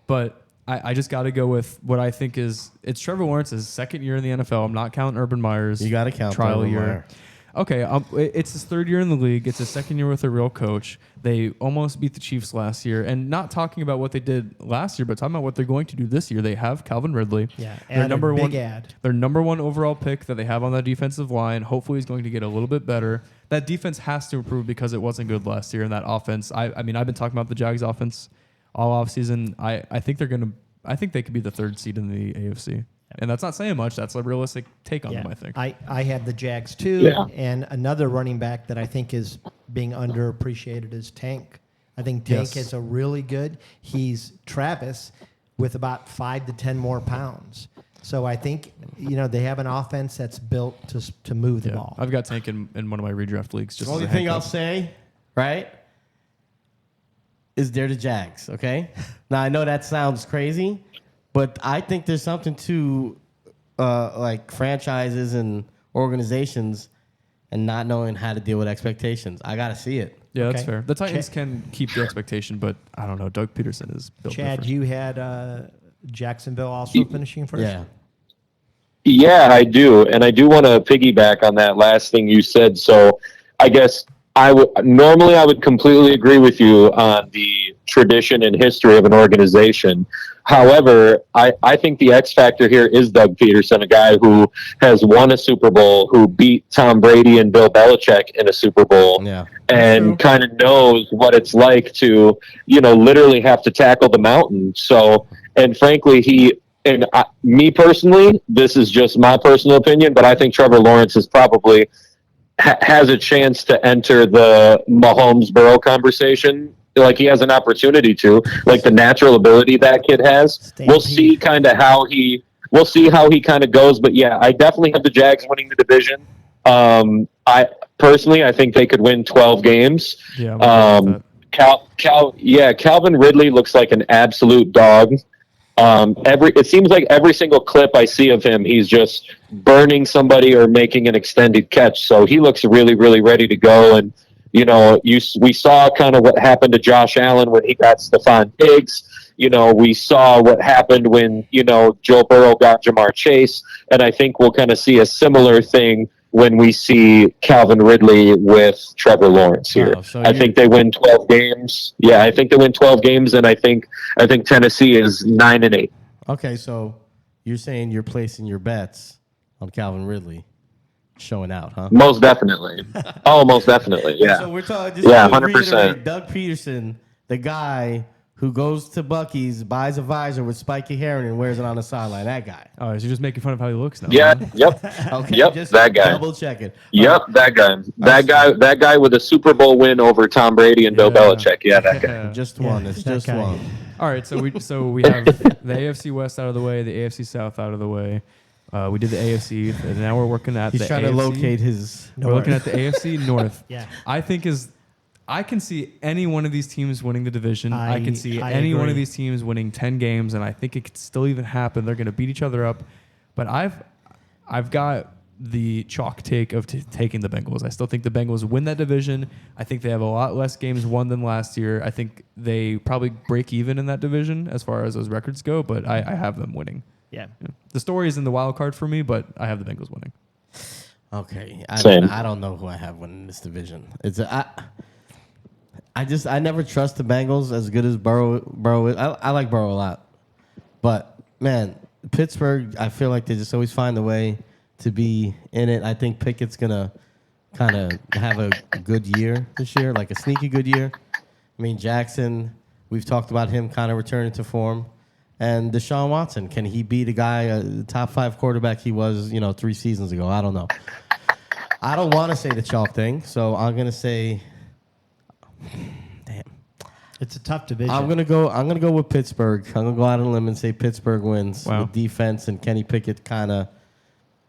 But I just got to go with what I think it's Trevor Lawrence's second year in the NFL. I'm not counting Urban Meyer's. You got to count trial Urban year. Meyer. Okay, it's his 3rd year in the league. It's his 2nd year with a real coach. They almost beat the Chiefs last year. And not talking about what they did last year, but talking about what they're going to do this year. They have Calvin Ridley. Yeah, their number big one, ad. Their number 1 overall pick that they have on that defensive line. Hopefully he's going to get a little bit better. That defense has to improve because it wasn't good last year. And that offense, I mean, I've been talking about the Jags offense all offseason. I think they could be the 3rd seed in the AFC. And that's not saying much. That's a realistic take on them, I think. I had the Jags too, and another running back that I think is being underappreciated is Tank. I think Tank is a really good. He's Travis with about 5 to 10 more pounds. So I think they have an offense that's built to move the ball. I've got Tank in one of my redraft leagues. Just The only thing I'll say, right, is they're the Jags, okay? Now, I know that sounds crazy, but I think there's something to like franchises and organizations and not knowing how to deal with expectations. I got to see it. Yeah, that's fair. The Titans can keep the expectation, but I don't know. Doug Peterson is built Chad, different. you had Jacksonville also finishing first? Yeah. Yeah, I do. And I do want to piggyback on that last thing you said. So I guess I would completely agree with you on the tradition and history of an organization. However, I think the X factor here is Doug Peterson, a guy who has won a Super Bowl, who beat Tom Brady and Bill Belichick in a Super Bowl, and kind of knows what it's like to, literally have to tackle the mountain. So, and frankly, me personally, this is just my personal opinion, but I think Trevor Lawrence is probably has a chance to enter the Mahomes-Burrow conversation. Like, he has an opportunity to, like, the natural ability that kid has. We'll see kind of how he kind of goes. But yeah, I definitely have the Jags winning the division. I think they could win 12 games. Yeah. Calvin Ridley looks like an absolute dog. It seems like every single clip I see of him, he's just burning somebody or making an extended catch. So he looks really, really ready to go. And, we saw kind of what happened to Josh Allen when he got Stephon Diggs. We saw what happened when, Joe Burrow got Jamar Chase. And I think we'll kind of see a similar thing when we see Calvin Ridley with Trevor Lawrence here. I think they win 12 games. Yeah, I think they win 12 games, and I think Tennessee is 9-8. Okay, so you're saying you're placing your bets on Calvin Ridley showing out, huh? Most definitely. Most definitely. Yeah. So we're talking. 100%. Doug Peterson, the guy who goes to Buc-ee's, buys a visor with spiky hair and wears it on the sideline. That guy. Oh, so you're just making fun of how he looks now? Yeah. Huh? Yep. Okay. Yep. Just that guy. Double checking. Yep. That guy. That guy with a Super Bowl win over Tom Brady and Bill Belichick. Yeah. That guy. Just one. It's just guy. one. All right, so we have the AFC West out of the way, the AFC South out of the way. We did the AFC, and now we're working at He's the trying AFC. to locate his. We're looking at the AFC North. Yeah. I can see any one of these teams winning the division. I can see I any one agree. of these teams winning 10 games, and I think it could still even happen. They're going to beat each other up. But I've got the chalk take of taking the Bengals. I still think the Bengals win that division. I think they have a lot less games won than last year. I think they probably break even in that division as far as those records go, but I have them winning. Yeah. The story is in the wild card for me, but I have the Bengals winning. Okay. Same. I don't know who I have winning this division. I never trust the Bengals as good as Burrow is. I like Burrow a lot. But, man, Pittsburgh, I feel like they just always find a way to be in it. I think Pickett's going to kind of have a good year this year, like a sneaky good year. I mean, Jackson, we've talked about him kind of returning to form. And Deshaun Watson, can he be the guy, the top 5 quarterback he was, 3 seasons ago? I don't know. I don't want to say the chalk thing, so I'm going to say... Damn. It's a tough division. I'm gonna go with Pittsburgh. I'm gonna go out on a limb and say Pittsburgh wins with defense and Kenny Pickett kind of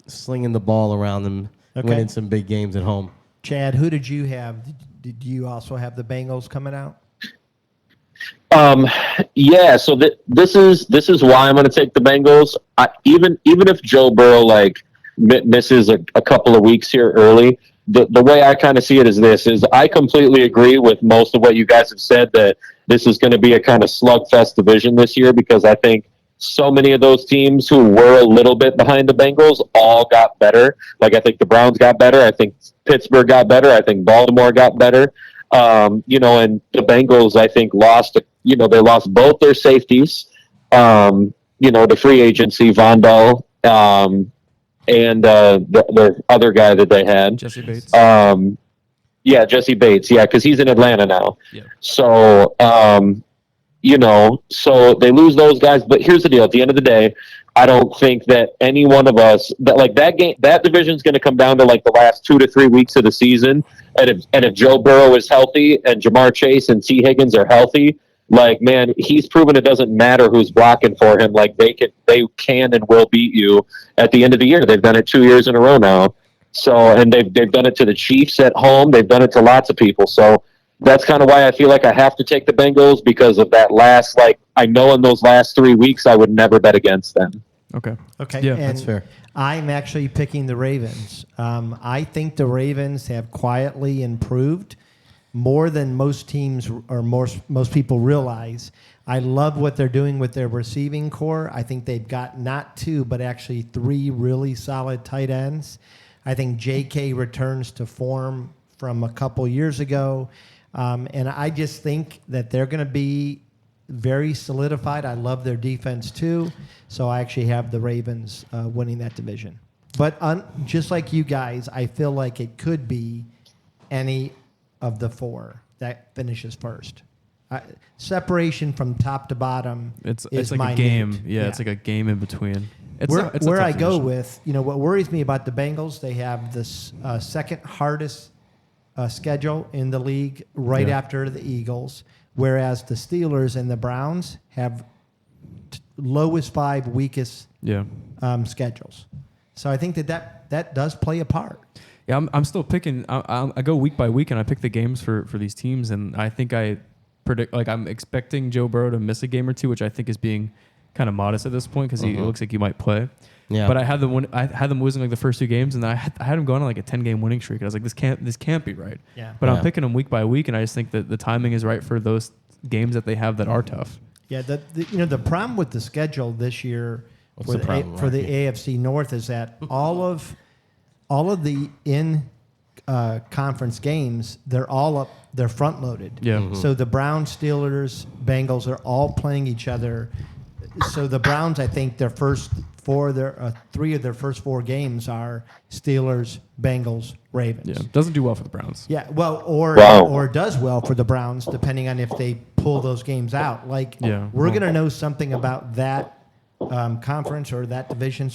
slinging the ball around them, winning some big games at home. Chad, who did you have? Did you also have the Bengals coming out? Yeah. So this is why I'm going to take the Bengals. Even if Joe Burrow misses a couple of weeks here early. The way I kind of see it is I completely agree with most of what you guys have said, that this is going to be a kind of slugfest division this year, because I think so many of those teams who were a little bit behind the Bengals all got better. Like, I think the Browns got better. I think Pittsburgh got better. I think Baltimore got better. And the Bengals, I think, they lost both their safeties, to free agency, Von Bell, and the other guy that they had. Jesse Bates. Jesse Bates. Yeah, because he's in Atlanta now. Yeah. So, so they lose those guys. But here's the deal. At the end of the day, I don't think that any one of us that division's going to come down to the last 2 to 3 weeks of the season. And if Joe Burrow is healthy and Jamar Chase and T. Higgins are healthy, man, he's proven it doesn't matter who's blocking for him. They can and will beat you at the end of the year. They've done it 2 years in a row now. So, and they've done it to the Chiefs at home. They've done it to lots of people. So that's kind of why I feel like I have to take the Bengals, because of that last, I know in those last 3 weeks I would never bet against them. Okay. Okay. Yeah, that's fair. I'm actually picking the Ravens. I think the Ravens have quietly improved more than most teams or most people realize. I love what they're doing with their receiving core. I think they've got not 2, but actually 3 really solid tight ends. I think J.K. returns to form from a couple years ago. And I just think that they're going to be very solidified. I love their defense too. So I actually have the Ravens winning that division. But just like you guys, I feel like it could be any of the four that finishes first. Separation from top to bottom It's is like minute. a game. Yeah, it's like a game in between. It's Where, it's a where tough I go division. with, what worries me about the Bengals, they have this second hardest schedule in the league right Yeah. after the Eagles, whereas the Steelers and the Browns have lowest 5, weakest Yeah. schedules. So I think that does play a part. Yeah, I'm still picking. I go week by week and I pick the games for these teams, and I think I predict, like, I'm expecting Joe Burrow to miss a game or two, which I think is being kind of modest at this point because he looks like he might play. Yeah. But I had them losing like the first 2 games, and I had him going on like a 10-game winning streak. I was like, this can't be right. Yeah. But I'm Yeah. picking them week by week, and I just think that the timing is right for those games that they have that are tough. Yeah, the problem with the schedule this year What's the problem, for the Rocky? AFC North is that all of the conference games, they're front loaded. Yeah. So the Browns, Steelers, Bengals are all playing each other. So the Browns, I think their first 3 of their first 4 games are Steelers, Bengals, Ravens. Yeah, doesn't do well for the Browns. Yeah, well, or does well for the Browns, depending on if they pull those games out. Like, Yeah. we're going to know something about that conference or that division,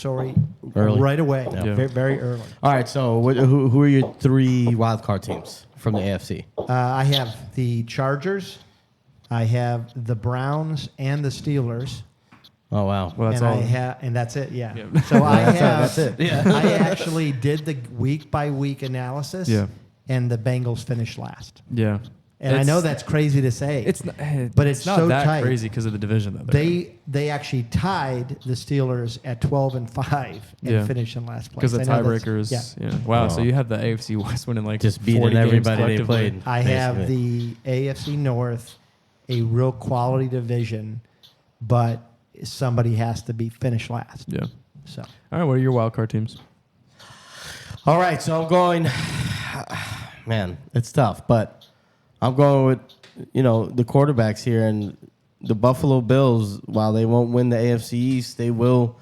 Early. right away, Yeah. very, very early. All right, so who are your 3 wild card teams from the AFC? I have the Chargers, I have the Browns, and the Steelers. Oh wow. Well, that's and all. and that's it. Yeah. Yeah. So I have. That's it. Yeah. I actually did the week by week analysis. Yeah. And the Bengals finished last. Yeah. And I know that's crazy to say. It's not, But it's not so that tight. crazy because of the division that they're in. They actually tied the Steelers at 12-5 and Yeah. finished in last place. Because the I know that's- tiebreakers. Yeah. Yeah. Wow. So Oh. you had the AFC West winning like Just 40 beating games everybody they collectively. played. I have basically. the AFC North, a real quality division, but somebody has to be finished last. Yeah. So All right. What are your wild card teams? All right, so I'm going. Man, it's tough, but I'm going with the quarterbacks here, and the Buffalo Bills. While they won't win the AFC East, they will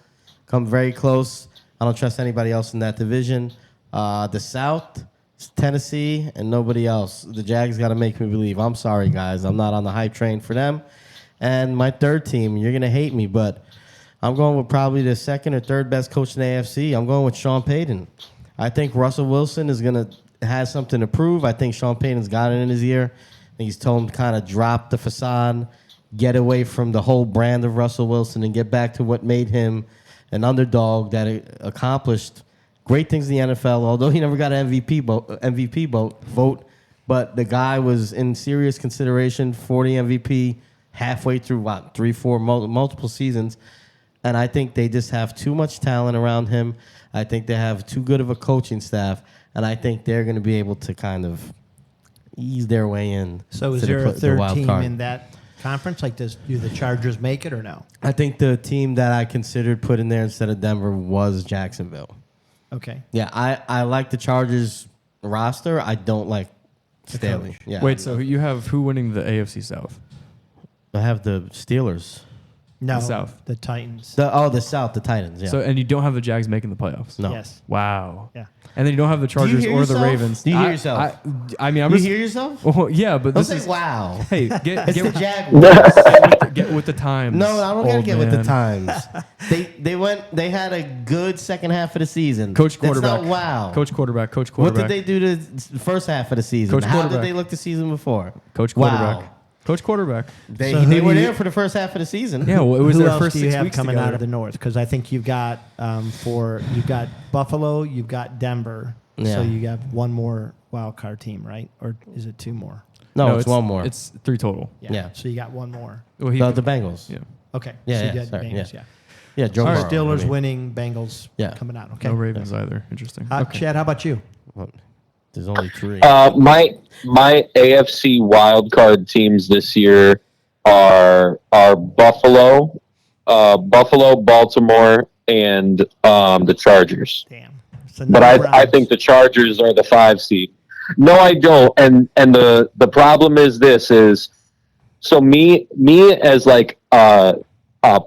come very close. I don't trust anybody else in that division. The South, it's Tennessee, and nobody else. The Jags got to make me believe. I'm sorry, guys. I'm not on the hype train for them. And my third team, you're going to hate me, but I'm going with probably the second or third best coach in the AFC. I'm going with Sean Payton. I think Russell Wilson is going to have something to prove. I think Sean Payton's got it in his ear. I think he's told him to kind of drop the facade, get away from the whole brand of Russell Wilson, and get back to what made him an underdog that accomplished great things in the NFL, although he never got an MVP vote. But the guy was in serious consideration for the MVP halfway through, 3, 4, multiple seasons. And I think they just have too much talent around him. I think they have too good of a coaching staff. And I think they're going to be able to kind of ease their way in. So is to there a the third wild team card. in that conference? Like, do the Chargers make it or no? I think the team that I considered put in there instead of Denver was Jacksonville. Okay. Yeah, I like the Chargers roster. I don't like Staley. coach. Yeah. Wait, so you have who winning the AFC South? I have the Steelers. No, The South. the Titans. The South, the Titans. Yeah. So and you don't have the Jags making the playoffs. no. Yes. Wow. Yeah. And then you don't have the Chargers hear or the yourself? Ravens. Do you hear yourself? I mean, I'm You just. hear yourself? Well, yeah, but Don't this say is. wow. Hey, get It's the get, Jaguars. get with the times. No, I don't gotta old get with the man. times. They had a good second half of the season. Coach That's quarterback. not wow. Coach quarterback. Coach What quarterback. did they do the first half of the season? Coach How did quarterback. they look the season before? Coach Wow. quarterback. Coach quarterback. They, So who they do were you- there for the first half of the season. Yeah, well, it was Who their else first do you 6 have weeks coming together. out of the North? Because I think you've got you've got Buffalo, you've got Denver. Yeah. So you have one more wild card team, right? Or is it 2 more? No, it's one more. It's 3 total. Yeah. So you got one more. Well, he, the Bengals. yeah. Okay. Yeah, So you yeah, got sorry, Bengals, yeah. yeah. Yeah, Joe All right. Burrow, Steelers I mean. winning, Bengals Yeah. coming out. Okay. No Ravens either. Interesting. Okay. Chad, how about you? Well, there's only 3. My AFC wildcard teams this year are Buffalo, Baltimore, and the Chargers. Damn. So But no I Browns. think the Chargers are the 5 seed. No, I don't. And the problem is this is so me as like a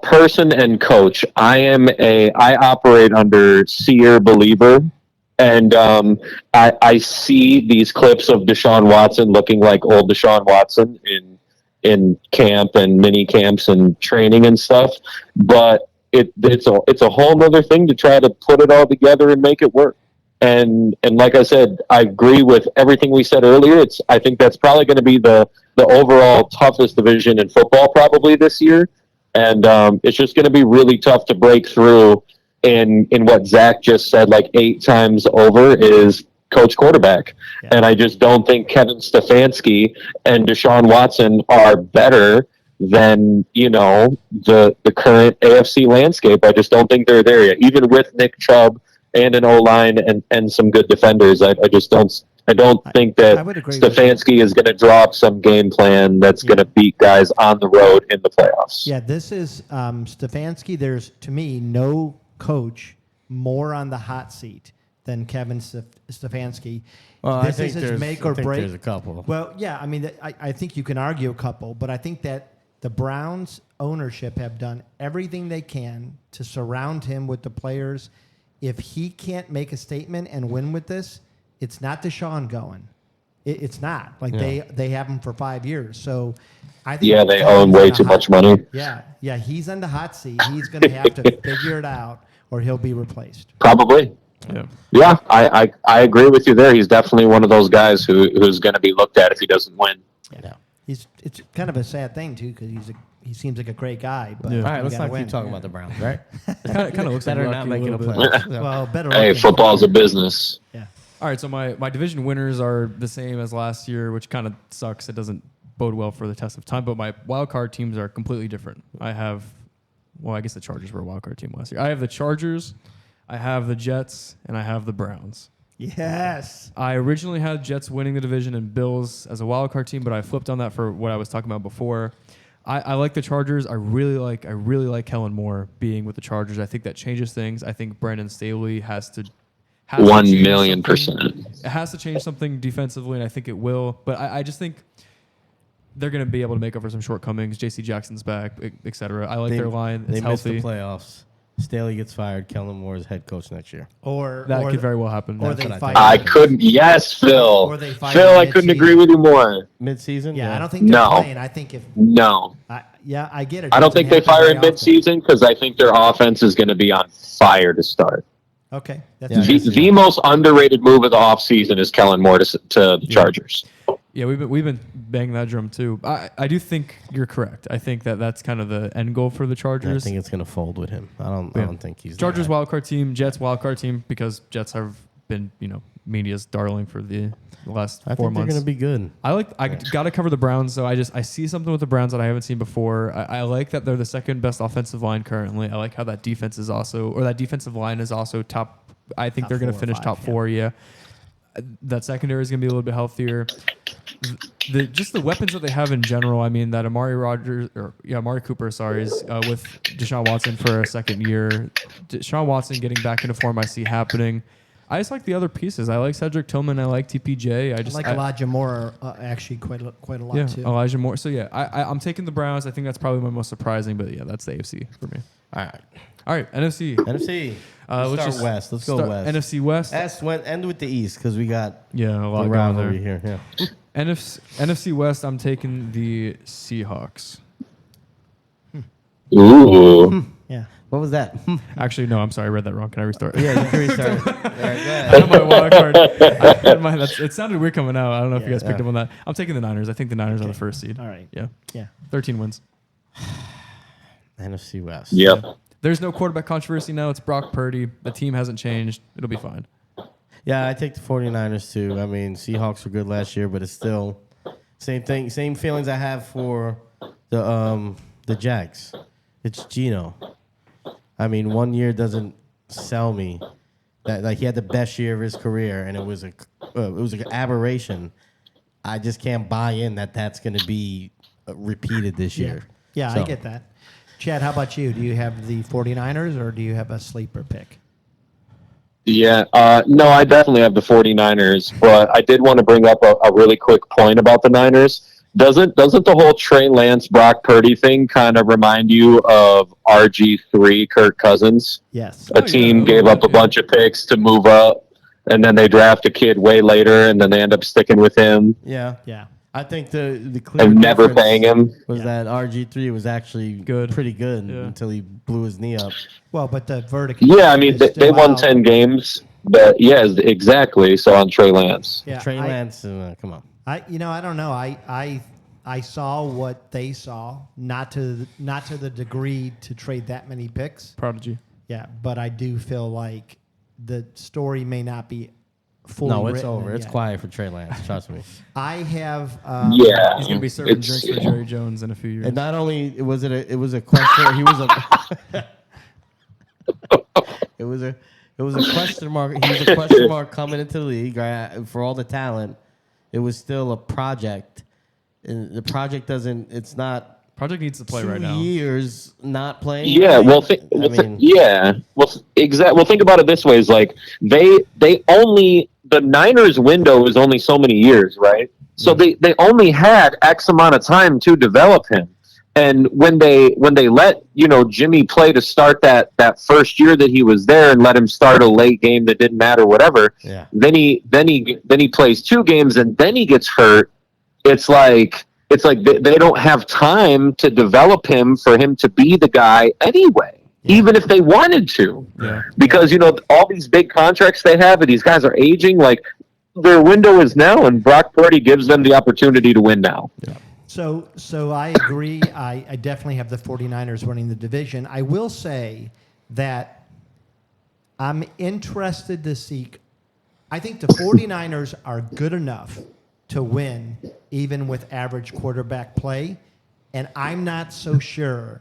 person and coach. I operate under seer believer, and I see these clips of Deshaun Watson looking like old Deshaun Watson in camp and mini camps and training and stuff, but it's a whole nother thing to try to put it all together and make it work. And like I said, I agree with everything we said earlier. I think that's probably going to be the overall toughest division in football probably this year, and it's just going to be really tough to break through. In what Zach just said, like 8 times over, is coach quarterback. Yeah. And I just don't think Kevin Stefanski and Deshaun Watson are better than, the current AFC landscape. I just don't think they're there yet. Even with Nick Chubb and an O-line and some good defenders, I just don't think that Stefanski is going to draw up some game plan that's going to beat guys on the road in the playoffs. Yeah, this is Stefanski. There's, to me, no coach more on the hot seat than Kevin Stefanski. Well, This is his make or break. There's a couple. Well, yeah, I mean, I think you can argue a couple, but I think that the Browns ownership have done everything they can to surround him with the players. If he can't make a statement and win with this, it's not Deshaun going. It's not. Like, they have him for 5 years. So I think they own way too much money. Yeah, he's on the hot seat. He's going to have to figure it out, or he'll be replaced. Probably. Yeah, I agree with you there. He's definitely one of those guys who's going to be looked at if he doesn't win. Yeah. It's kind of a sad thing too, because he seems like a great guy. But all right, let's not keep talking about the Browns, right? It kind of looks better like not making a bit. playoffs. Well, better. Hey, football's a business. Yeah. All right, so my division winners are the same as last year, which kind of sucks. It doesn't bode well for the test of time, but my wild card teams are completely different. I guess the Chargers were a wild card team last year. I have the Chargers, I have the Jets, and I have the Browns. Yes. I originally had Jets winning the division and Bills as a wild card team, but I flipped on that for what I was talking about before. I like the Chargers. I really like Kellen Moore being with the Chargers. I think that changes things. I think Brandon Staley has to 1,000,000%. It has to change something defensively, and I think it will. But I just think they're going to be able to make up for some shortcomings. J.C. Jackson's back, et cetera. I like their line. It's healthy. Missed the playoffs. Staley gets fired. Kellen Moore is head coach next year. That could very well happen. Or they fire. I couldn't. Yes, Phil. Or they fire Phil, I couldn't agree with you more. Mid-season? Yeah, I don't think they're playing. I think if I get it. I don't think they fire in mid-season because I think their offense is going to be on fire to start. Okay. The most underrated move of the offseason is Kellen Moore to the Chargers. Yeah, we've been banging that drum too. I do think you're correct. I think that's kind of the end goal for the Chargers. I think it's going to fold with him. I don't think he's Chargers wildcard team, Jets wildcard team, because Jets have been media's darling for the last 4 months. I think they're going to be good. I got to cover the Browns, so I see something with the Browns that I haven't seen before. I like that they're the second best offensive line currently. I like how that defensive line is also top. I think they're going to finish top 4. Yeah. That secondary is going to be a little bit healthier. Just the weapons that they have in general. I mean, that Amari Cooper, is with Deshaun Watson for a second year. Deshaun Watson getting back into form, I see happening. I just like the other pieces. I like Cedric Tillman. I like TPJ. I like Elijah Moore actually quite a lot too. Elijah Moore. So yeah, I'm taking the Browns. I think that's probably my most surprising. But yeah, that's the AFC for me. All right, NFC. Let's start West. Let's go West. NFC West. End with the East because we got a lot going there. Over here. Yeah. NFC West. I'm taking the Seahawks. Ooh. Yeah. What was that? Actually, no. I'm sorry. I read that wrong. Can I restart? Yeah, you can restart. I had my wild card. It sounded weird coming out. I don't know if you guys picked up on that. I'm taking the Niners. I think the Niners are the first seed. All right. Yeah. 13 wins. NFC West. Yep. There's no quarterback controversy now. It's Brock Purdy. The team hasn't changed. It'll be fine. Yeah, I take the 49ers too. I mean, Seahawks were good last year, but it's still same thing. Same feelings I have for the Jags. It's Geno. I mean, 1 year doesn't sell me. That like he had the best year of his career, and it was an aberration. I just can't buy in that that's going to be repeated this year. Yeah, I get that. Chad, how about you? Do you have the 49ers or do you have a sleeper pick? Yeah. No, I definitely have the 49ers, but I did want to bring up a really quick point about the Niners. Doesn't the whole Trey Lance, Brock Purdy thing kind of remind you of RG3, Kirk Cousins? Yes. A team yeah, gave up a bunch of picks to move up, and then they draft a kid way later, and then they end up sticking with him Yeah. Yeah. I think the clear and never difference paying him. was that RG3 was actually pretty good Yeah. until he blew his knee up. Well, but the verdict. Yeah, I mean, is they still won out. 10 games, but yeah, exactly. So on Trey Lance. Yeah, Trey Lance, come on. I don't know. I saw what they saw, not to the degree to trade that many picks. Prodigy. Yeah, but I do feel like the story may not be fully No, it's written over. It's yet. quiet for Trey Lance. Trust me. I have. Yeah. He's gonna be serving It's- drinks for Jerry Jones in a few years. And not only was it was a question. He was a. it was a question mark. He was a question mark coming into the league, right, for all the talent. It was still a project, and the project doesn't. It's not. Project needs to play 2 right now. years not playing. Yeah, right? well, I mean, Well, think about it this way: is like they only the Niners' window is only so many years, right? So they only had X amount of time to develop him, and when they let Jimmy play to start that first year that he was there and let him start a late game that didn't matter, whatever. Yeah. Then he plays 2 games and then he gets hurt. It's like they don't have time to develop him for him to be the guy anyway, even if they wanted to. Yeah. Because, all these big contracts they have and these guys are aging, like their window is now, and Brock Purdy gives them the opportunity to win now. Yeah. So I agree. I definitely have the 49ers winning the division. I will say that I'm interested to see. I think the 49ers are good enough to win even with average quarterback play, and I'm not so sure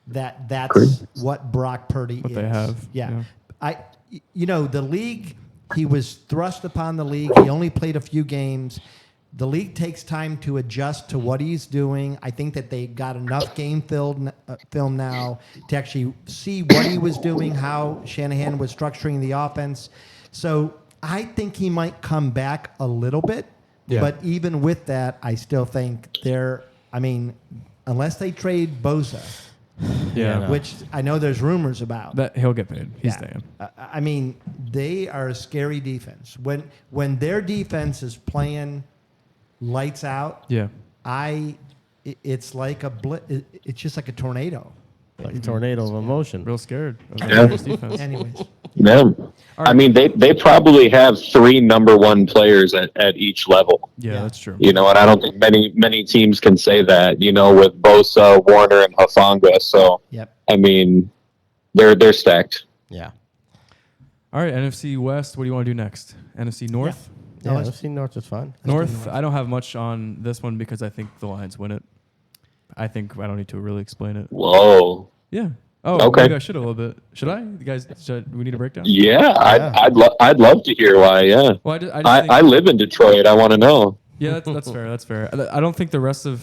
that that's what Brock Purdy is. They have. Yeah. Yeah. The league, he was thrust upon the league. He only played a few games. The league takes time to adjust to what he's doing. I think that they got enough film now to actually see what he was doing, how Shanahan was structuring the offense. So I think he might come back a little bit. Yeah. But even with that, I still think unless they trade Bosa, Yeah. no. which I know there's rumors about. That he'll get paid. He's Yeah. staying. They are a scary defense. When their defense is playing lights out, Yeah. it's like it's just like a tornado. like a tornado of emotion. Real scared of the Yeah. Niners defense. Anyways, Yeah. right. I mean, they probably have 3 number 1 players at each level. Yeah, Yeah. that's true. And I don't think many teams can say that, with Bosa, Warner, and Hufanga. So, yep. I mean, they're stacked. Yeah. All right, NFC West. What do you want to do next? NFC North? Yeah, let's- NFC North is fine. North, I don't have much on this one because I think the Lions win it. I think I don't need to really explain it. Whoa. Yeah. Oh, Okay. maybe I should a little bit. Should I? You guys, we need a breakdown? Yeah, I'd love to hear why. Yeah, Well, I just think, I live in Detroit. I want to know. yeah, that's fair. That's fair. I don't think the rest of,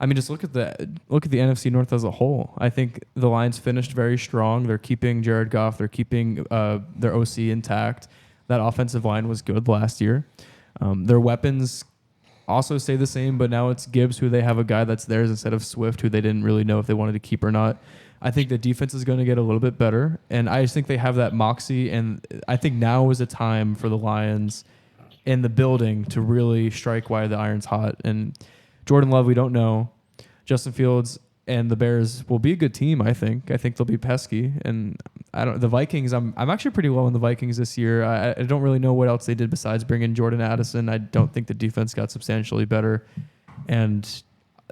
just look at the NFC North as a whole. I think the Lions finished very strong. They're keeping Jared Goff. They're keeping their OC intact. That offensive line was good last year. Their weapons also stay the same, but now it's Gibbs, who they have a guy that's theirs instead of Swift, who they didn't really know if they wanted to keep or not. I think the defense is going to get a little bit better, and I just think they have that moxie, and I think now is a time for the Lions in the building to really strike while the iron's hot. And Jordan Love, we don't know. Justin Fields and the Bears will be a good team, I think. I think they'll be pesky. And the Vikings, I'm actually pretty low on the Vikings this year. I don't really know what else they did besides bring in Jordan Addison. I don't think the defense got substantially better. And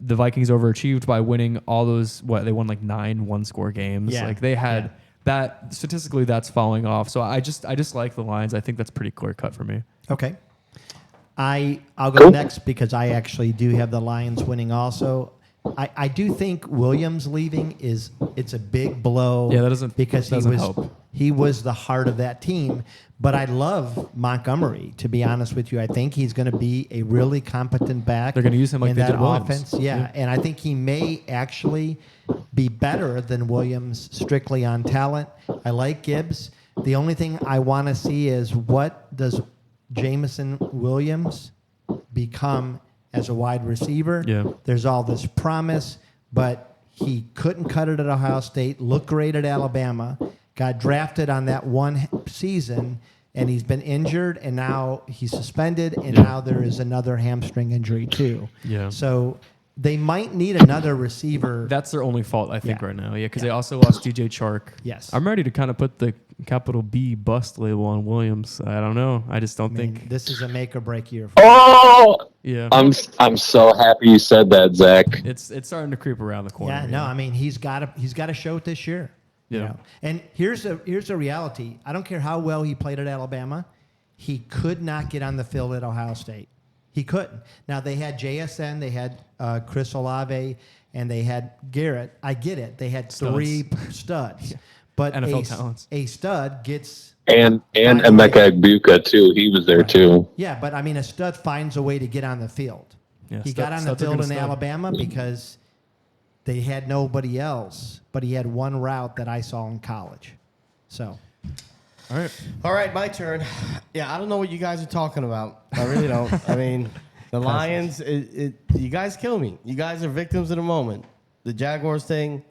the Vikings overachieved by winning all those, they won like 9 one-score games. Yeah. Like they had that, statistically that's falling off. So I just like the Lions. I think that's pretty clear cut for me. Okay. I'll go next because I actually do have the Lions winning also. I do think Williams leaving it's a big blow. Yeah, that doesn't help. He was the heart of that team. But I love Montgomery, to be honest with you. I think he's going to be a really competent back. They're going to use him like in they that did Williams. offense. Yeah, and I think he may actually be better than Williams strictly on talent. I like Gibbs. The only thing I want to see is what does Jameson Williams become as a wide receiver. Yeah. There's all this promise, but he couldn't cut it at Ohio State, looked great at Alabama, got drafted on that one season, and he's been injured, and now he's suspended, and now there is another hamstring injury too. Yeah. So they might need another receiver. That's their only fault, I think, Yeah. right now. Yeah, because they also lost DJ Chark. Yes. I'm ready to kind of put the capital B bust label on Williams. I don't know. I just don't I mean, think. this is a make or break year. Oh, Yeah. I'm so happy you said that, Zach. It's starting to creep around the corner. Yeah, no, I mean he's got to show it this year. you Yeah. know. And here's a reality. I don't care how well he played at Alabama, he could not get on the field at Ohio State. He couldn't. Now they had JSN, they had Chris Olave, and they had Garrett. I get it. They had three studs, but NFL talents. a stud gets And finds a Emeka Egbuka too. He was there too. Yeah, but I mean, a stud finds a way to get on the field. Yeah, He got on the studs are field gonna in stud. Alabama because they had nobody else, but he had one route that I saw in college. So, All right. All right, my turn. Yeah, I don't know what you guys are talking about. I really don't. I mean, the Lions, you guys kill me. You guys are victims of the moment. The Jaguars thing,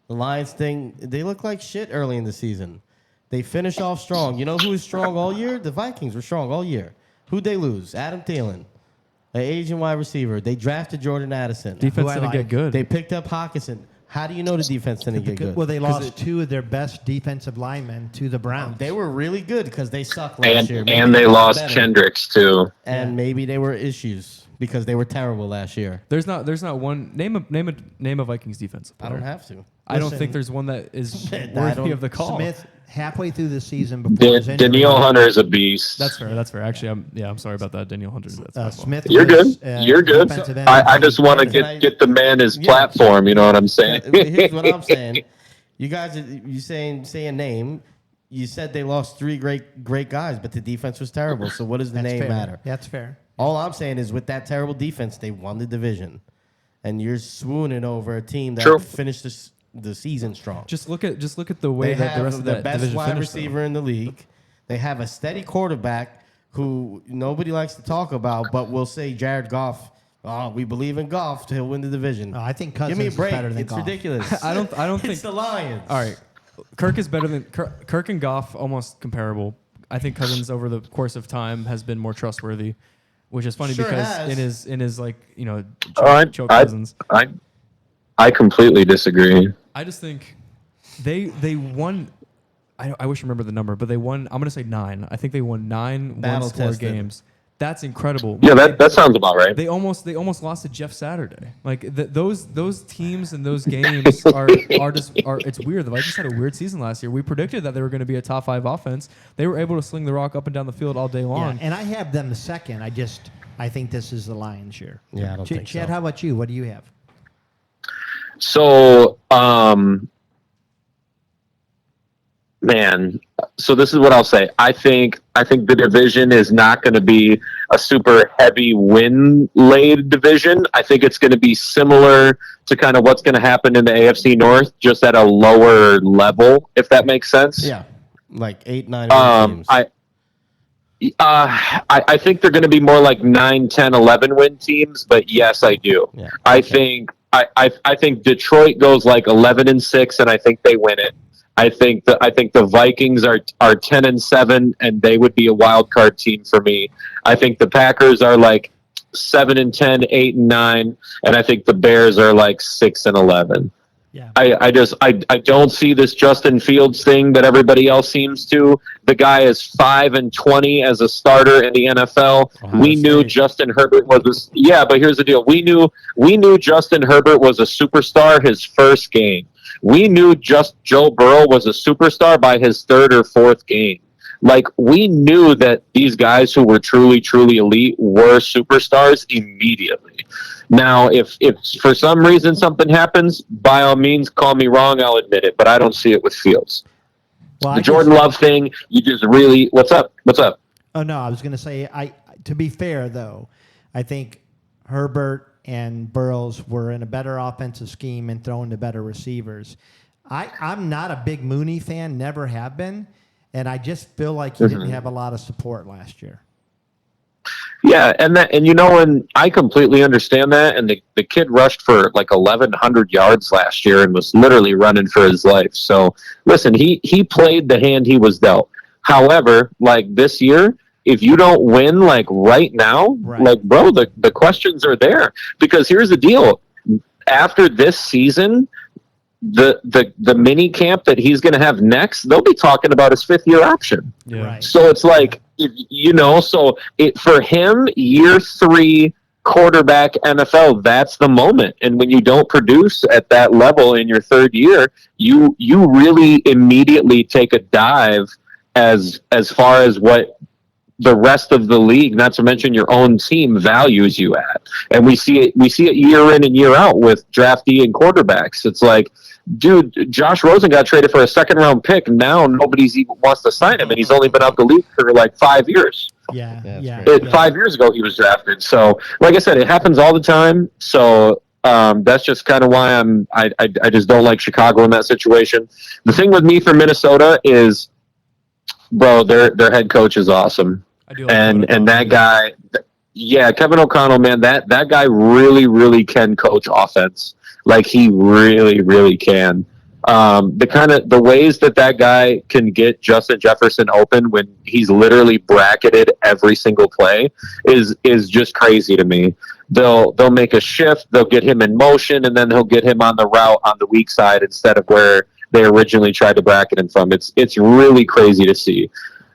the Lions thing, they look like shit early in the season. They finish off strong. You know who was strong all year? The Vikings were strong all year. Who'd they lose? Adam Thielen, an Asian wide receiver. They drafted Jordan Addison. Defense I didn't like. get good. They picked up Hawkinson. How do you know the defense didn't get good? well, they lost two of their best defensive linemen to the Browns. They were really good because they sucked last year. Maybe And they got lost better. Kendricks too. And maybe they were issues because they were terrible last year. There's not one name a Vikings defense. I don't have to. I don't Listen, think there's one that is I worthy don't- of the call. Smith, halfway through the season before his injury, Danielle Hunter is a beast. That's fair. That's fair. Actually, I'm sorry about that, Daniel Hunter. That's my fault. Smith. You're was, good. You're good. defensive I MVP. just want to Can get the man his Yeah. platform. You know what I'm saying? Here's what I'm saying. You guys, you say a name. You said they lost three great guys, but the defense was terrible. So what does the That's name fair. matter? That's fair. All I'm saying is with that terrible defense, they won the division. And you're swooning over a team that True. finished the season strong. Just look at the way They that the have rest of the that best division wide finished. receiver in the league. They have a steady quarterback who nobody likes to talk about, but will say Jared Goff. Oh, we believe in Goff. He'll win the division. I think Give Cousins me a is break. better than It's Goff. ridiculous. I don't think. It's the Lions. All right, Kirk is better than Kirk and Goff, almost comparable. I think Cousins over the course of time has been more trustworthy, which is funny Sure because has. in his like I, choke I, Cousins. I completely disagree. I just think they won. I wish I remember the number, but they won. I'm gonna say 9. I think they won 9 one-score Battle-tested. games. That's incredible. Yeah, that sounds about right. They almost lost to Jeff Saturday. Like those teams and those games are it's weird. The Vikings had a weird season last year. We predicted that they were going to be a top 5 offense. They were able to sling the rock up and down the field all day Yeah, long. and I have them second. I think this is the Lions' year. Yeah, I don't think Chad, so. how about you? What do you have? So, man, so this is what I'll say. I think the division is not going to be a super heavy win-laid division. I think it's going to be similar to kind of what's going to happen in the AFC North, just at a lower level, if that makes sense. Yeah, like 8, 9 teams. I think they're going to be more like 9, 10, 11 win teams, but yes, I do. Yeah, I think Detroit goes like 11-6, and I think they win it. I think the Vikings are 10-7, and they would be a wild card team for me. I think the Packers are like 7-10, 8-9, and I think the Bears are like 6-11. Yeah. I don't see this Justin Fields thing that everybody else seems to. The guy is 5-20 as a starter in the NFL. Ohio We knew State. Justin Herbert was but here's the deal. We knew Justin Herbert was a superstar his first game. We knew Joe Burrow was a superstar by his 3rd or 4th game. Like, we knew that these guys who were truly, truly elite were superstars immediately. Now, if for some reason something happens, by all means, call me wrong. I'll admit it, but I don't see it with Fields. Well, The Jordan Love thing, you just really – what's up? Oh no, I was going to say to be fair though, I think Herbert and Burrows were in a better offensive scheme and throwing to better receivers. I'm not a big Mooney fan, never have been, And I just feel like he didn't have a lot of support last year. Yeah, and I completely understand that. And the kid rushed for like 1,100 yards last year and was literally running for his life. So listen, he played the hand he was dealt. However, like this year, if you don't win like right now, like bro, the questions are there. Because here's the deal: after this season, the mini camp that he's going to have next, they'll be talking about his 5th-year option. Yeah. Right. So it's like, for him, year 3 quarterback NFL, that's the moment. And when you don't produce at that level in your 3rd year, you really immediately take a dive as far as what the rest of the league, not to mention your own team, values you at. And we see it year in and year out with draftee and quarterbacks. It's like, dude, Josh Rosen got traded for a 2nd-round pick. Now nobody's even wants to sign him, and he's only been out the league for like 5 years. Yeah. 5 years ago he was drafted. So, like I said, it happens all the time. So that's just kind of why I just don't like Chicago in that situation. The thing with me for Minnesota is, bro, their head coach is awesome. I do like And that guy, yeah, Kevin O'Connell, man, that guy really, really can coach offense. Like he really, really can. The ways that guy can get Justin Jefferson open when he's literally bracketed every single play is just crazy to me. They'll make a shift, they'll get him in motion, and then he'll get him on the route on the weak side instead of where they originally tried to bracket him from. It's really crazy to see.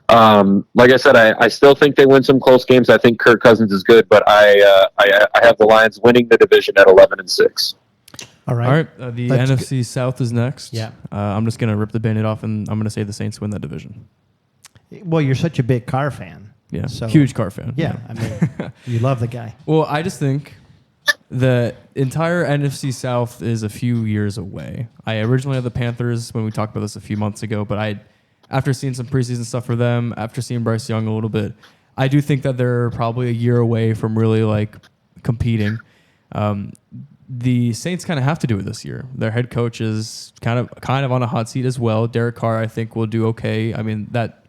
Like I said, I still think they win some close games. I think Kirk Cousins is good, but I have the Lions winning the division at 11-6. All right. All right. The NFC South is next. Yeah. I'm just going to rip the Band-Aid off, and I'm going to say the Saints win that division. Well, you're such a big Carr fan. Yeah. So, Huge Carr fan. Yeah. I mean, you love the guy. Well, I just think the entire NFC South is a few years away. I originally had the Panthers when we talked about this a few months ago, but after seeing some preseason stuff for them, after seeing Bryce Young a little bit, I do think that they're probably a year away from really like competing. The Saints kind of have to do it this year. Their head coach is kind of on a hot seat as well. Derek Carr, I think, will do okay. I mean, that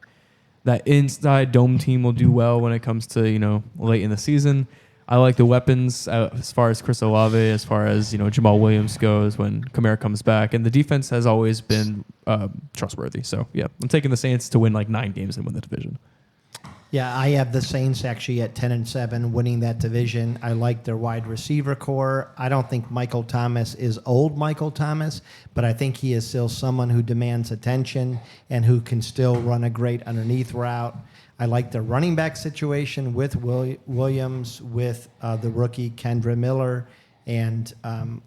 inside dome team will do well when it comes to late in the season. I like the weapons as far as Chris Olave, as far as Jamal Williams goes when Kamara comes back, and the defense has always been trustworthy. So yeah, I'm taking the Saints to win like 9 games and win the division. Yeah, I have the Saints actually at 10-7, winning that division. I like their wide receiver core. I don't think Michael Thomas is old Michael Thomas, but I think he is still someone who demands attention and who can still run a great underneath route. I like their running back situation with Williams, with the rookie Kendra Miller, and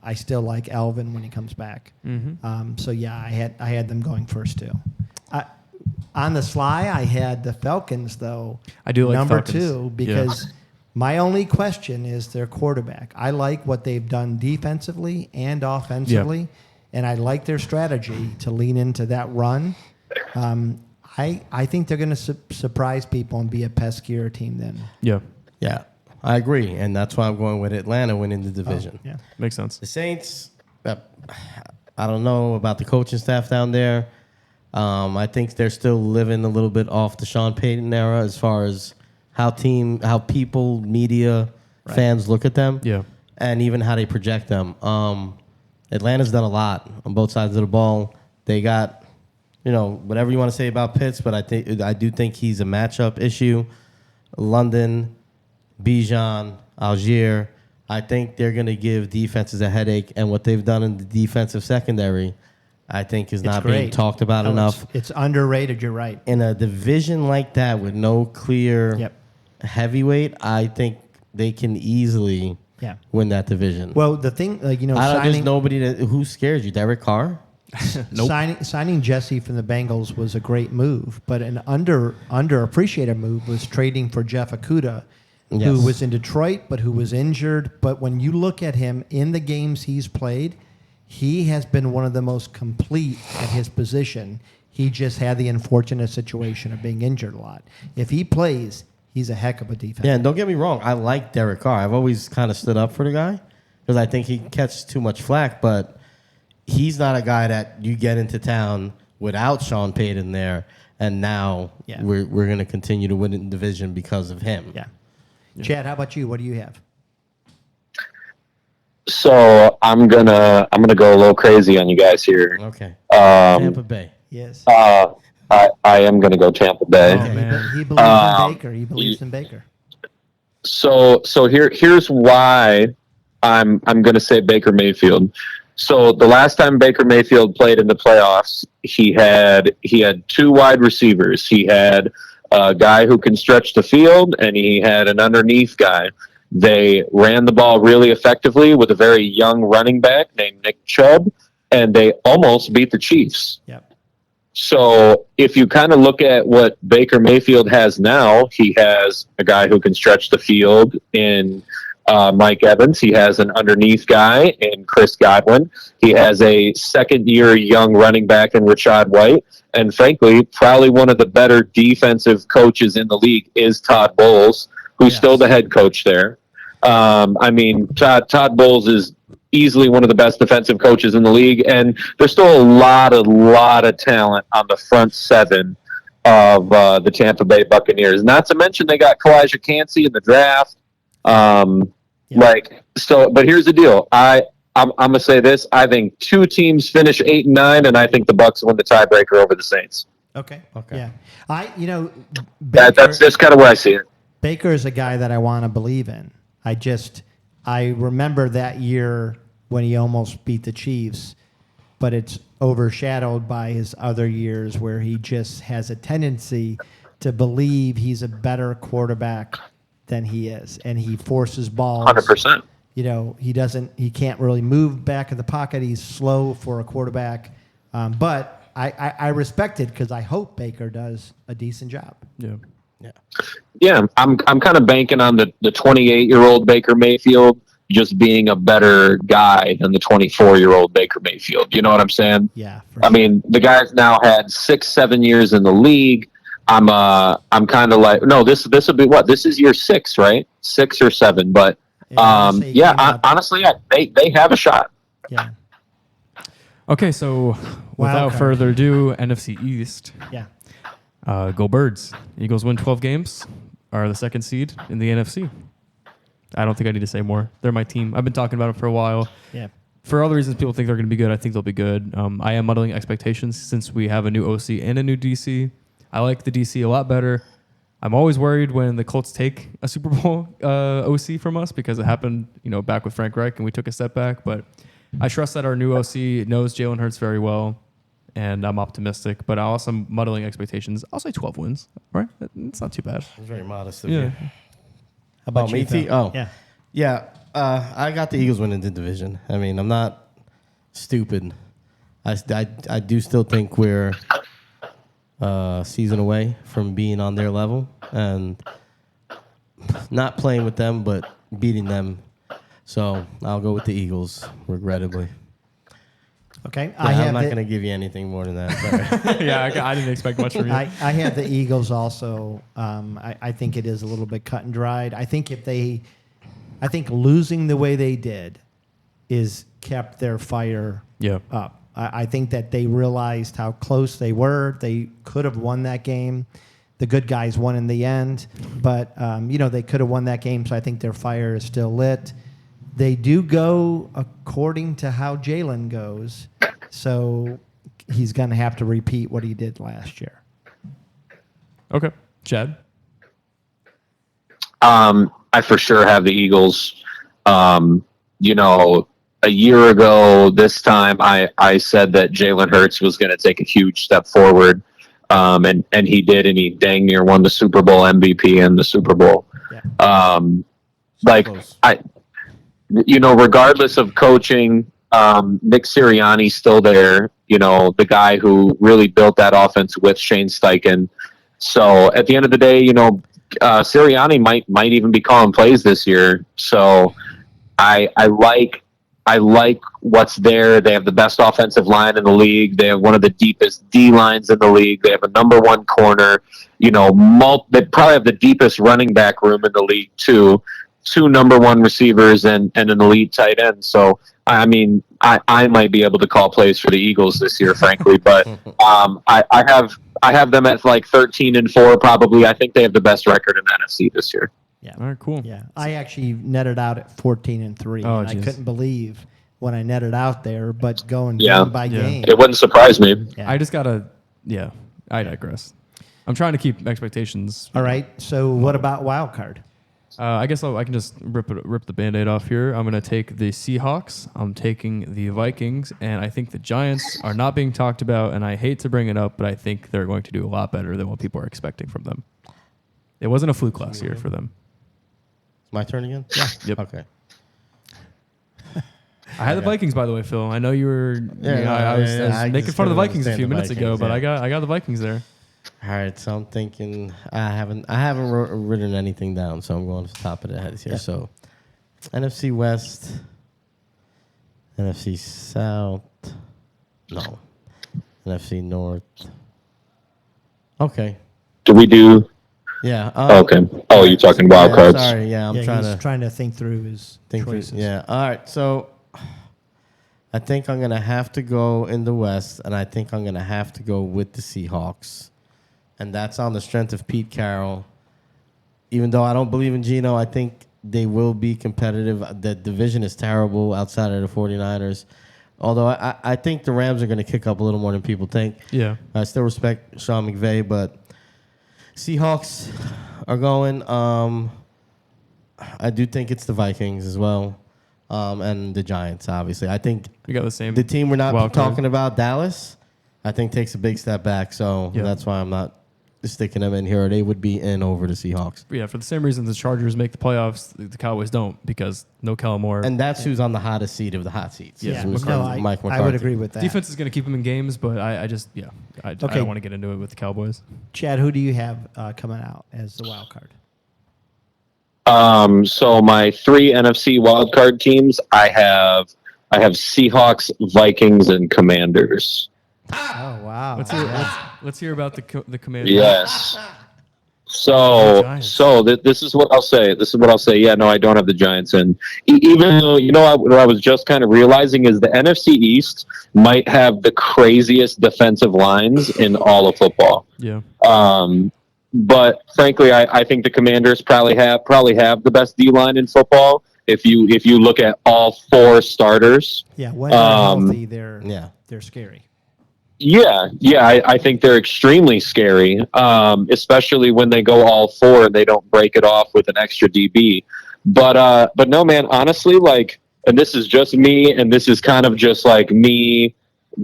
I still like Alvin when he comes back. Mm-hmm. So yeah, I had them going first too. On the sly, I had the Falcons, though. I do like number Falcons. 2 because my only question is their quarterback. I like what they've done defensively and offensively, and I like their strategy to lean into that run. I think they're going to surprise people and be a peskier team then. Yeah. Yeah, I agree, and that's why I'm going with Atlanta winning the division. Yeah. Makes sense. The Saints, I don't know about the coaching staff down there. I think they're still living a little bit off the Sean Payton era as far as how people, media, fans look at them. Yeah. And even how they project them. Atlanta's done a lot on both sides of the ball. They got, whatever you want to say about Pitts, but I do think he's a matchup issue. London, Bijan, Algier, I think they're going to give defenses a headache, and what they've done in the defensive secondary, I think, is not being talked about enough. It's underrated, you're right. In a division like that with no clear heavyweight, I think they can easily win that division. Well, the thing, there's nobody who scares you. Derek Carr? Nope. Signing Jesse from the Bengals was a great move, but an underappreciated move was trading for Jeff Okudah, who was in Detroit, but who was injured. But when you look at him in the games he's played, he has been one of the most complete at his position. He just had the unfortunate situation of being injured a lot. If he plays, he's a heck of a defense. Yeah, and don't get me wrong. I like Derek Carr. I've always kind of stood up for the guy because I think he catches too much flack, but he's not a guy that you get into town without Sean Payton there and now Yeah. we're going to continue to win in the division because of him. Yeah. Chad, how about you? What do you have? So I'm gonna go a little crazy on you guys here. Okay. Tampa Bay. Yes. I am gonna go Tampa Bay. Oh, he, man. he believes in Baker. He believes in Baker. So here's why I'm gonna say Baker Mayfield. So the last time Baker Mayfield played in the playoffs, he had 2 wide receivers. He had a guy who can stretch the field, and he had an underneath guy. They ran the ball really effectively with a very young running back named Nick Chubb, and they almost beat the Chiefs. Yep. So if you kind of look at what Baker Mayfield has now, he has a guy who can stretch the field in Mike Evans. He has an underneath guy in Chris Godwin. He has a second-year young running back in Rashad White. And frankly, probably one of the better defensive coaches in the league is Todd Bowles, who's still the head coach there. I mean, Todd Bowles is easily one of the best defensive coaches in the league, and there's still a lot of talent on the front seven of the Tampa Bay Buccaneers. Not to mention they got Kalijah Cansey in the draft. But here's the deal. I'm gonna say this. I think 2 teams finish 8-9, and I think the Bucs win the tiebreaker over the Saints. Okay. Okay. Yeah. That's just kind of where I see it. Baker is a guy that I want to believe in. I remember that year when he almost beat the Chiefs, but it's overshadowed by his other years where he just has a tendency to believe he's a better quarterback than he is, and he forces balls. 100%. He can't really move back in the pocket. He's slow for a quarterback, but I respect it because I hope Baker does a decent job. Yeah. Yeah, I'm kind of banking on the 28-year-old Baker Mayfield just being a better guy than the 24-year-old Baker Mayfield. You know what I'm saying? Yeah. I mean, the guy's now had 6-7 years in the league. I'm kind of like, no, this will be what? This is year 6, right? 6 or 7, but honestly, they have a shot. Yeah. Okay, so without card. further ado, NFC East. Yeah. Go Birds. Eagles win 12 games, are the 2nd seed in the NFC. I don't think I need to say more. They're my team. I've been talking about it for a while. Yeah. For other reasons, people think they're going to be good. I think they'll be good. I am muddling expectations since we have a new OC and a new DC. I like the DC a lot better. I'm always worried when the Colts take a Super Bowl OC from us because it happened, back with Frank Reich and we took a step back. But I trust that our new OC knows Jalen Hurts very well, and I'm optimistic. But I also am muddling expectations. I'll say 12 wins. Right? It's not too bad. It's very modest of Yeah. you. How about me, T? Oh, Yeah. yeah. I got the Eagles winning the division. I mean, I'm not stupid. I do still think we're season away from being on their level and not playing with them, but beating them. So I'll go with the Eagles, regrettably. Okay. I'm not going to give you anything more than that. Sorry. Yeah, I didn't expect much from you. I have the Eagles also. I think it is a little bit cut and dried. I think losing the way they did is kept their fire up. I think that they realized how close they were. They could have won that game. The good guys won in the end, but they could have won that game. So I think their fire is still lit. They do go according to how Jalen goes, so he's going to have to repeat what he did last year. Okay. Chad? I for sure have the Eagles. A year ago this time, I said that Jalen Hurts was going to take a huge step forward, and he did, and he dang near won the Super Bowl MVP and the Super Bowl. Yeah. Regardless of coaching, Nick Sirianni's still there. The guy who really built that offense with Shane Steichen. So at the end of the day, Sirianni might even be calling plays this year. So I like what's there. They have the best offensive line in the league. They have one of the deepest D lines in the league. They have a number 1 corner. They probably have the deepest running back room in the league too. 2 number 1 receivers and an elite tight end. So I mean, I might be able to call plays for the Eagles this year, frankly. But I I have them at like 13-4 probably. I think they have the best record in the NFC this year. Yeah. All right, cool. Yeah. I actually netted out at 14-3. Oh, and I geez. couldn't believe when I netted out there, but going Yeah. game by Yeah. game. It wouldn't surprise me. Yeah. I just gotta, I digress. I'm trying to keep expectations. All right. So what about wild card? I guess I can just rip the Band-Aid off here. I'm going to take the Seahawks. I'm taking the Vikings. And I think the Giants are not being talked about. And I hate to bring it up, but I think they're going to do a lot better than what people are expecting from them. It wasn't a fluke last year for them. My turn again? Yeah. Yep. Okay. I had the Vikings, by the way, Phil. I know you were. I was I making just fun of the couldn't Vikings a few understand the minutes ago, Vikings, but yeah. I got the Vikings there. All right, so I'm thinking I haven't written anything down, so I'm going to the top of the head here. Yeah. So NFC West, NFC South, no, NFC North. Okay, Do we do? yeah. Okay. Oh, you're talking wild yeah, cards. Sorry, yeah, I'm yeah, trying he's to trying to think through his think. choices. Yeah. All right, so I think I'm gonna have to go in the West, and I think I'm gonna have to go with the Seahawks. And that's on the strength of Pete Carroll. Even though I don't believe in Geno, I think they will be competitive. The division is terrible outside of the 49ers. Although I think the Rams are going to kick up a little more than people think. Yeah. I still respect Sean McVay, but Seahawks are going. I do think it's the Vikings as well, and the Giants, obviously. I think We got the same. the team we're not wild card. talking about, Dallas, I think takes a big step back. So Yeah. that's why I'm not sticking them in here. They would be in over the Seahawks. Yeah, for the same reason the Chargers make the playoffs, the Cowboys don't, because no Kellen Moore. And that's who's on the hottest seat of the hot seats. Yeah, Who's no, Mike I McCarthy. would agree with that. defense is going to keep them in games, but I don't Okay. want to get into it with the Cowboys. Chad, who do you have coming out as the wild card? So my 3 NFC wildcard teams, I have Seahawks, Vikings, and Commanders. Oh wow! Let's hear about the Commanders. Yes. Giants. This is what I'll say. Yeah, no, I don't have the Giants in. Even though, what I was just kind of realizing is the NFC East might have the craziest defensive lines in all of football. Yeah. But frankly, I think the Commanders probably have the best D line in football. If you look at all 4 starters. Yeah, when they're healthy, they're scary. Yeah, I think they're extremely scary, especially when they go all 4 and they don't break it off with an extra DB. But no, man, honestly, and this is just me, and this is kind of just like me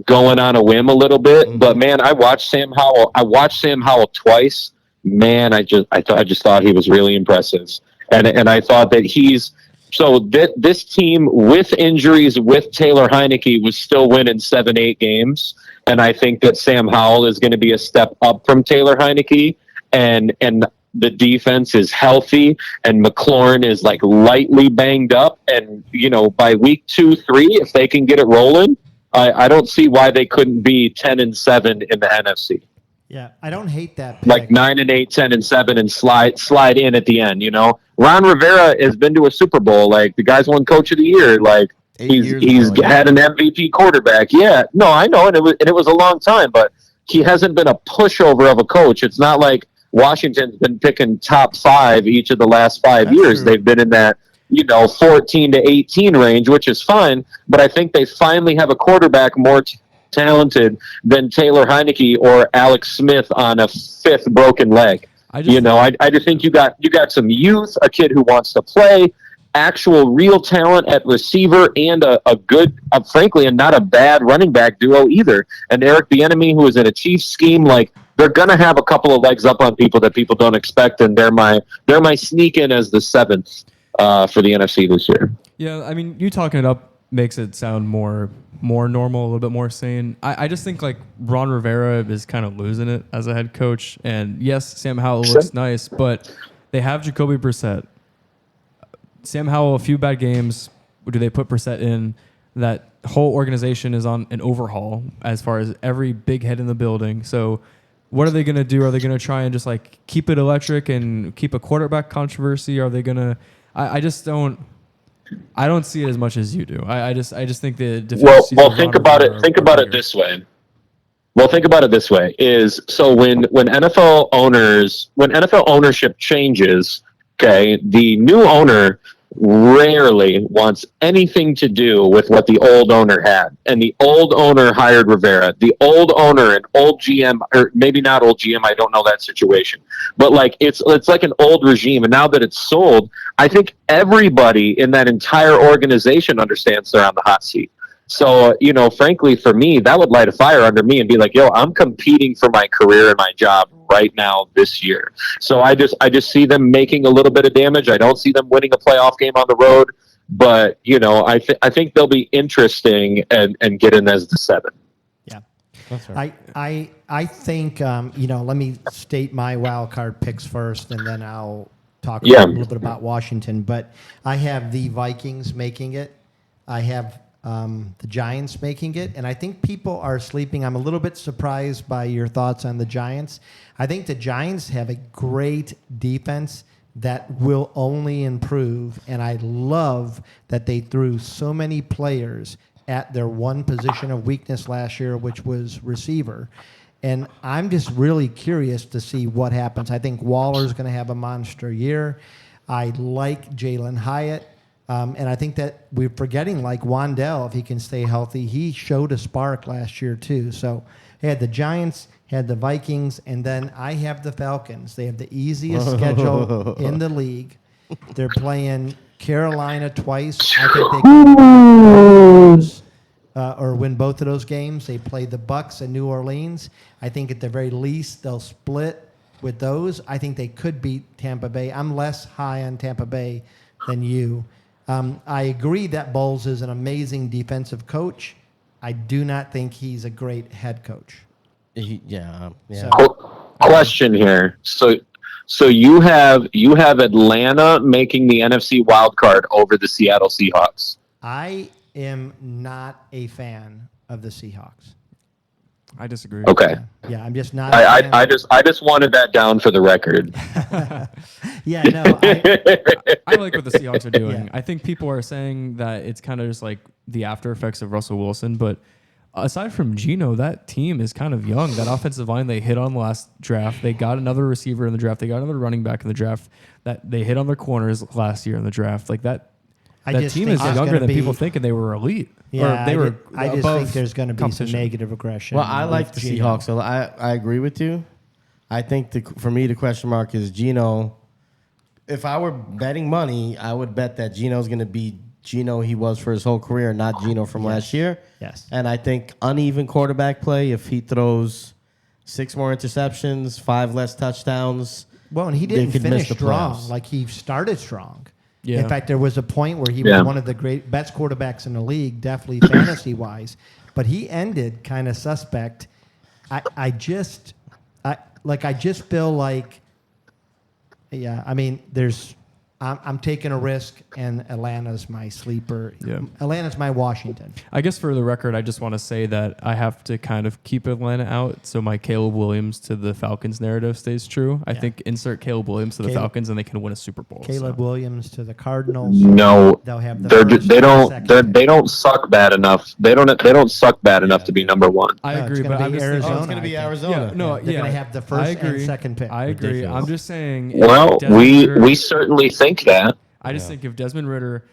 going on a whim a little bit. Mm-hmm. But man, I watched Sam Howell twice. Man, I just thought he was really impressive, and I thought that this team with injuries with Taylor Heineke was still winning 7-8 games. And I think that Sam Howell is going to be a step up from Taylor Heineke, and the defense is healthy, and McLaurin is lightly banged up. And by week 2-3, if they can get it rolling, I don't see why they couldn't be 10-7 in the NFC. Yeah, I don't hate that pick. 9-8, 10-7, and slide in at the end. Ron Rivera has been to a Super Bowl. The guy's won Coach of the Year. He's had an MVP quarterback. Yeah, no, I know, and it was a long time, but he hasn't been a pushover of a coach. It's not like Washington's been picking top 5 each of the last 5 years. True. They've been in that 14 to 18 range, which is fine. But I think they finally have a quarterback more talented than Taylor Heineke or Alex Smith on a 5th broken leg. I just think you got some youth, a kid who wants to play, actual real talent at receiver, and a good, frankly, and not a bad running back duo either. And Eric Bieniemy, who is in a Chiefs scheme, they're gonna have a couple of legs up on people that people don't expect, and they're my sneak in as the 7th for the NFC this year. Yeah, I mean, you talking it up makes it sound more normal, a little bit more sane. I just think Ron Rivera is kind of losing it as a head coach. And yes, Sam Howell looks nice, but they have Jacoby Brissett. Sam Howell, a few bad games. Do they put Brissett in? That whole organization is on an overhaul as far as every big head in the building. So what are they going to do? Are they going to try and just keep it electric and keep a quarterback controversy? Are they going to? I just don't. I don't see it as much as you do. I just think the defense. Well, think about it. Think about it this way. Well, think about it this way: is so when NFL ownership changes, okay, the new owner rarely wants anything to do with what the old owner had. And the old owner hired Rivera. The old owner and old GM, or maybe not old GM, I don't know that situation. But like it's like an old regime. And now that it's sold, I think everybody in that entire organization understands they're on the hot seat. So, frankly, for me, that would light a fire under me and be like, yo, I'm competing for my career and my job right now this year. So I just see them making a little bit of damage. I don't see them winning a playoff game on the road, but I think they'll be interesting and get in as the 7. Yeah. That's right. I think, let me state my wild card picks first, and then I'll talk a little bit about Washington. But I have the Vikings making it. I have the Giants making it, and I think people are sleeping. I'm a little bit surprised by your thoughts on the Giants. I think the Giants have a great defense that will only improve, and I love that they threw so many players at their one position of weakness last year, which was receiver. And I'm just really curious to see what happens. I think Waller's going to have a monster year. I like Jalen Hyatt. And I think that we're forgetting, like Wandell, if he can stay healthy, he showed a spark last year too. So I had the Giants, had the Vikings, and then I have the Falcons. They have the easiest schedule in the league. They're playing Carolina twice. I think they can lose or win both of those games. They play the Bucs in New Orleans. I think at the very least they'll split with those. I think they could beat Tampa Bay. I'm less high on Tampa Bay than you. I agree that Bowles is an amazing defensive coach. I do not think he's a great head coach. Yeah. Question here. So you have Atlanta making the NFC wild card over the Seattle Seahawks. I am not a fan of the Seahawks. I disagree. Okay. Yeah, I'm just not. I just wanted that down for the record. Yeah, no. I like what the Seahawks are doing. Yeah. I think people are saying that it's kind of just like the after effects of Russell Wilson, but aside from Geno, that team is kind of young. That offensive line they hit on last draft. They got another receiver in the draft. They got another running back in the draft. That they hit on their corners last year in the draft. Like that. That team is younger than people think, and they were elite. Yeah, I just above think there's going to be some negative aggression. Well, I like the Seahawks. So I agree with you. I think for me the question mark is Geno. If I were betting money, I would bet that Geno's going to be Geno he was for his whole career, not Geno from last year. Yes. And I think uneven quarterback play, if he throws 6 more interceptions, 5 less touchdowns. Well, and he they didn't could finish miss the strong. playoffs. Like he started strong. Yeah. In fact, there was a point where he was one of the best quarterbacks in the league, definitely fantasy-wise. But he ended kind of suspect. I just feel like, yeah. I mean, I'm taking a risk, and Atlanta's my sleeper. Yeah. Atlanta's my Washington. I guess for the record, I just want to say that I have to kind of keep Atlanta out so my Caleb Williams to the Falcons narrative stays true. I think insert Caleb Williams to the Falcons and they can win a Super Bowl. Caleb Williams to the Cardinals. No, they'll have the first they don't suck bad enough. They don't suck bad enough to be number 1. I agree, it's but I'm just Arizona, It's going to be Arizona. Yeah, no, They're going to have the first and second pick. I agree. Ridiculous. I'm just saying. Well, we certainly think that. I just think if Desmond Ridder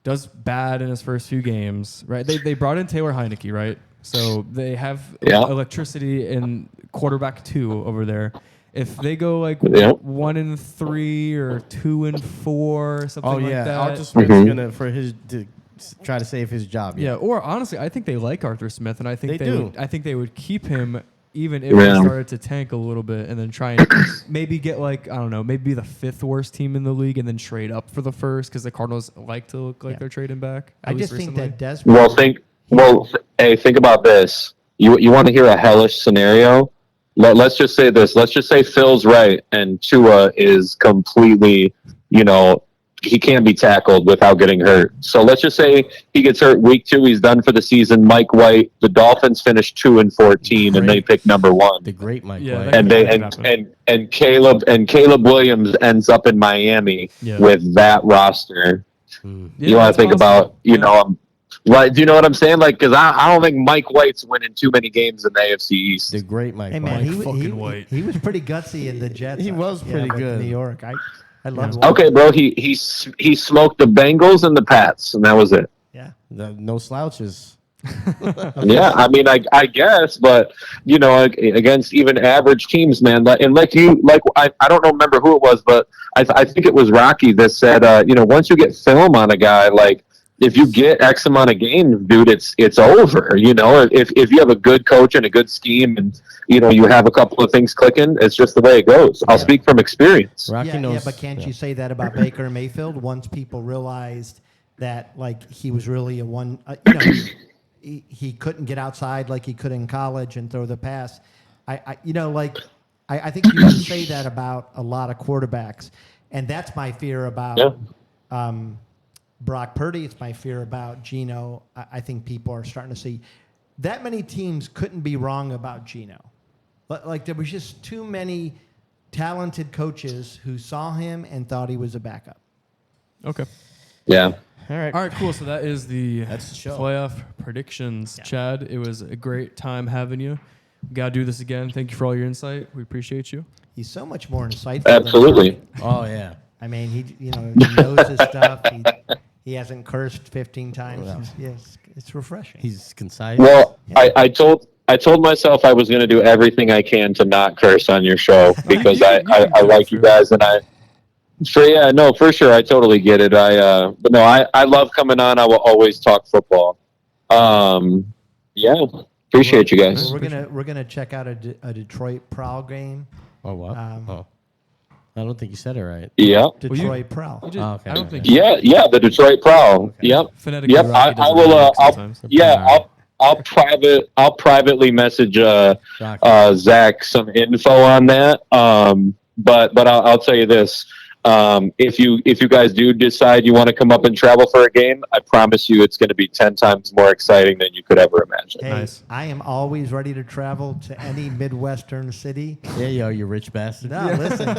does bad in his first few games, right? They brought in Taylor Heineke, right? So they have electricity in quarterback 2 over there. If they go like 1-3 or 2-4, something like that. Arthur Smith's gonna to try to save his job. Yeah, or honestly, I think they like Arthur Smith, and I think They do. I think they would keep him even if they started to tank a little bit, and then try and maybe get like, I don't know, maybe the 5th worst team in the league, and then trade up for the first because the Cardinals like to look like they're trading back. I just think that Desmond. Think about this. You want to hear a hellish scenario? Let's just say this. Let's just say Phil's right, and Tua is completely, he can't be tackled without getting hurt. So let's just say he gets hurt week 2. He's done for the season. Mike White, the Dolphins finish 2-14, and they pick number 1. The great Mike Yeah, White. And Caleb Williams ends up in Miami with that roster. Yeah, You want to think possible. about Like, do you know what I'm saying? Like, because I don't think Mike White's winning too many games in the AFC East. The great Mike Hey man, White. fucking White. he was pretty gutsy in the Jets. He was pretty with good. New York. I loved watching. Okay, bro. He smoked the Bengals and the Pats, and that was it. Yeah. No slouches. Yeah, I mean, I guess, but you know, against even average teams, man. And I don't remember who it was, but I think it was Rocky that said, you know, once you get film on a guy, like if you get X amount of games, dude, it's over. You know, if you have a good coach and a good scheme, and you know you have a couple of things clicking, it's just the way it goes. I'll speak from experience. Rocky Yeah, knows. but can't you say that about Baker Mayfield? Once people realized that, like, he was really a one, you know, he couldn't get outside like he could in college and throw the pass. I think you can say that about a lot of quarterbacks, and that's my fear about Brock Purdy. It's my fear about Geno. I think people are starting to see that many teams couldn't be wrong about Geno. But like there was just too many talented coaches who saw him and thought he was a backup. Okay. Yeah. All right. All right, cool. So that's the show. playoff predictions, Chad. It was a great time having you. We got to do this again. Thank you for all your insight. We appreciate you. He's so much more insightful. Absolutely. Oh yeah. I mean, he knows his stuff. He hasn't cursed 15 times. No. Yes, it's refreshing. He's concise. Well, I told myself I was going to do everything I can to not curse on your show because I like you guys, and for sure, I totally get it. But no, I love coming on. I will always talk football. Yeah, appreciate you guys. We're gonna check out a Detroit Prowl game. Oh what? I don't think you said it right. Yeah. Detroit Prowl. You did, Oh, okay. I don't think Yeah, the Detroit Prowl. Okay. Yep. phonetically Yep. Rocky I doesn't will. work sometimes. I'll privately message Zach some info on that. But I'll tell you this. If you guys do decide you want to come up and travel for a game, I promise you it's going to be 10 times more exciting than you could ever imagine. Hey, Nice. I am always ready to travel to any Midwestern city. There you are, you rich bastard. No, listen.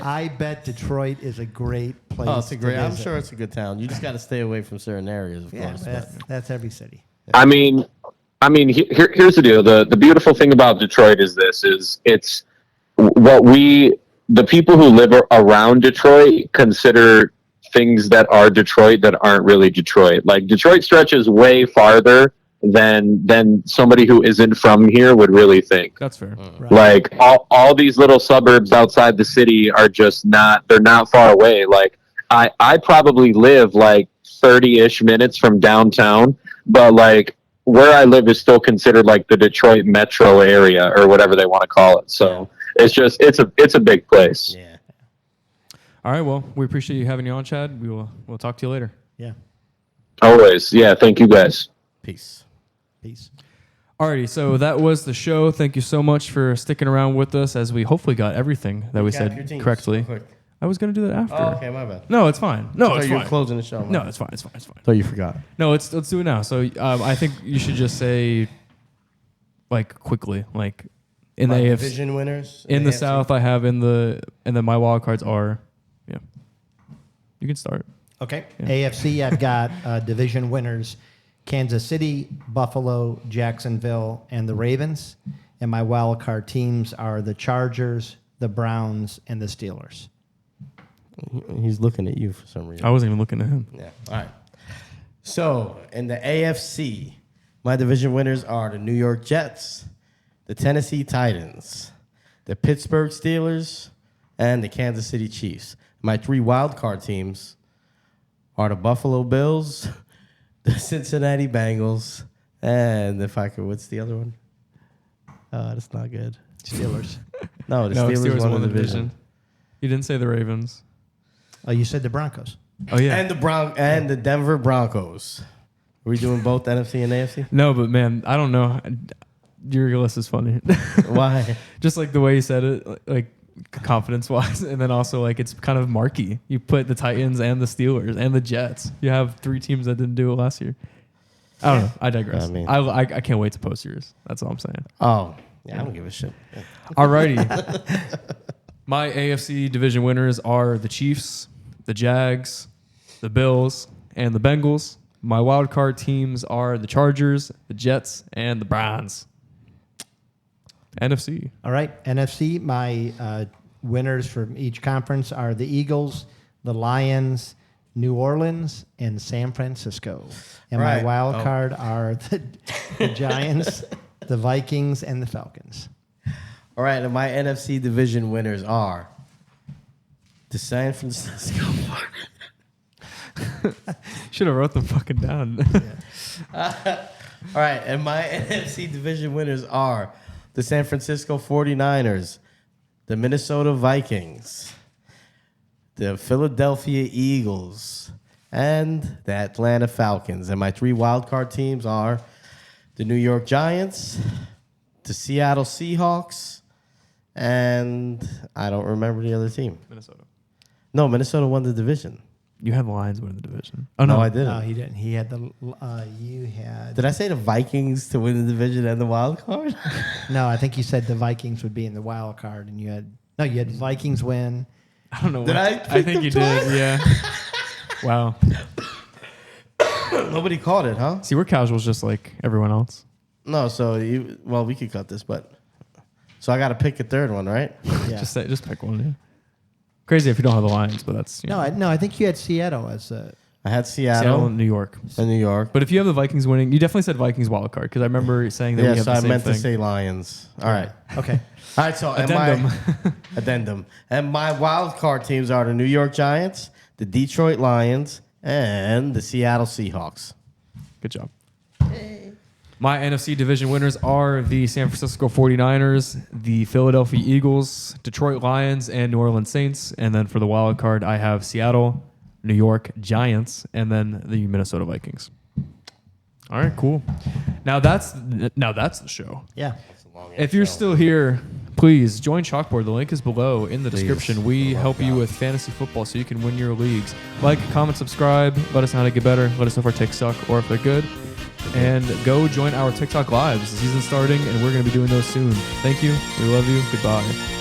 I bet Detroit is a great place. Oh, it's a great. to I'm visit. sure it's a good town. You just got to stay away from certain areas, of Yeah, course. that's every city. I mean, here's the deal. The beautiful thing about Detroit is it's what the people who live around Detroit consider things that are Detroit that aren't really Detroit. Like Detroit stretches way farther than somebody who isn't from here would really think. That's fair. Right. Like all these little suburbs outside the city are just they're not far away. Like I probably live like 30-ish minutes from downtown, but like where I live is still considered like the Detroit metro area or whatever they want to call it. So it's a big place. Yeah. All right. Well, we appreciate you having you on, Chad. We'll talk to you later. Yeah. Always. Yeah. Thank you guys. Peace. Peace. Alrighty, so that was the show. Thank you so much for sticking around with us as we hopefully got everything that we Recap your said teams correctly. real quick. I was gonna do that after. Oh, okay, my bad. No, it's fine. No, it's you were fine. closing the show. No, it's fine. It's fine. It's fine. Thought you forgot. No, let's do it now. So I think you should just say, like quickly, like in the My AFC, division winners in the AFC. South, I have and then my wild cards are, yeah. You can start. Okay. AFC, I've got division winners: Kansas City, Buffalo, Jacksonville, and the Ravens. And my wild card teams are the Chargers, the Browns, and the Steelers. He's looking at you for some reason. I wasn't even looking at him. Yeah. All right. So in the AFC, my division winners are the New York Jets, the Tennessee Titans, the Pittsburgh Steelers, and the Kansas City Chiefs. My 3 wild card teams are the Buffalo Bills, the Cincinnati Bengals, and if I could, what's the other one? That's not good. Steelers. No, the Steelers won the division. You didn't say the Ravens. Oh, you said the Broncos. Oh yeah. And the Denver Broncos. Are we doing both NFC and AFC? No, but man, I don't know. Your list is funny. Why? Just like the way you said it, like confidence-wise, and then also like it's kind of marky. You put the Titans and the Steelers and the Jets. You have 3 teams that didn't do it last year. I don't know. I digress. I mean- I can't wait to post yours. That's all I'm saying. Oh, yeah, I don't give a shit. Alrighty. My AFC division winners are the Chiefs, the Jags, the Bills, and the Bengals. My wild card teams are the Chargers, the Jets, and the Browns. NFC. All right, NFC. My winners from each conference are the Eagles, the Lions, New Orleans, and San Francisco. And Right. my wild card are the Giants, the Vikings, and the Falcons. All right, and my NFC division winners are the San Francisco. Should have wrote them fucking down. All right, and my NFC division winners are the San Francisco 49ers, the Minnesota Vikings, the Philadelphia Eagles, and the Atlanta Falcons. And my 3 wildcard teams are the New York Giants, the Seattle Seahawks, and I don't remember the other team. Minnesota. No, Minnesota won the division. You had Lions winning the division. Oh, No, no. I didn't. No, he didn't. He had you had. Did I say the Vikings to win the division and the wild card? No, I think you said the Vikings would be in the wild card, and you had Vikings win. I don't know. Did what, I pick think them you twice? did, yeah. Wow. Nobody called it, huh? See, we're casuals just like everyone else. No, so we could cut this, but so I got to pick a third one, right? Yeah. Just pick one, yeah. Crazy if you don't have the Lions, but that's... I think you had Seattle as a. I had Seattle Seattle and New York. and New York. But if you have the Vikings winning, you definitely said Vikings wild card because I remember saying that we Yeah, have so the I same meant thing. to say Lions. All right. Okay. All right, so Addendum. addendum. And my wild card teams are the New York Giants, the Detroit Lions, and the Seattle Seahawks. Good job. My NFC division winners are the San Francisco 49ers, the Philadelphia Eagles, Detroit Lions, and New Orleans Saints. And then for the wild card, I have Seattle, New York Giants, and then the Minnesota Vikings. All right, cool. Now that's the show. Yeah. If you're still here, please join Chalkboard. The link is below in the description. We help you with fantasy football so you can win your leagues. Like, comment, subscribe. Let us know how to get better. Let us know if our takes suck or if they're good. And go join our TikTok lives. The season's starting, and we're going to be doing those soon. Thank you. We love you. Goodbye.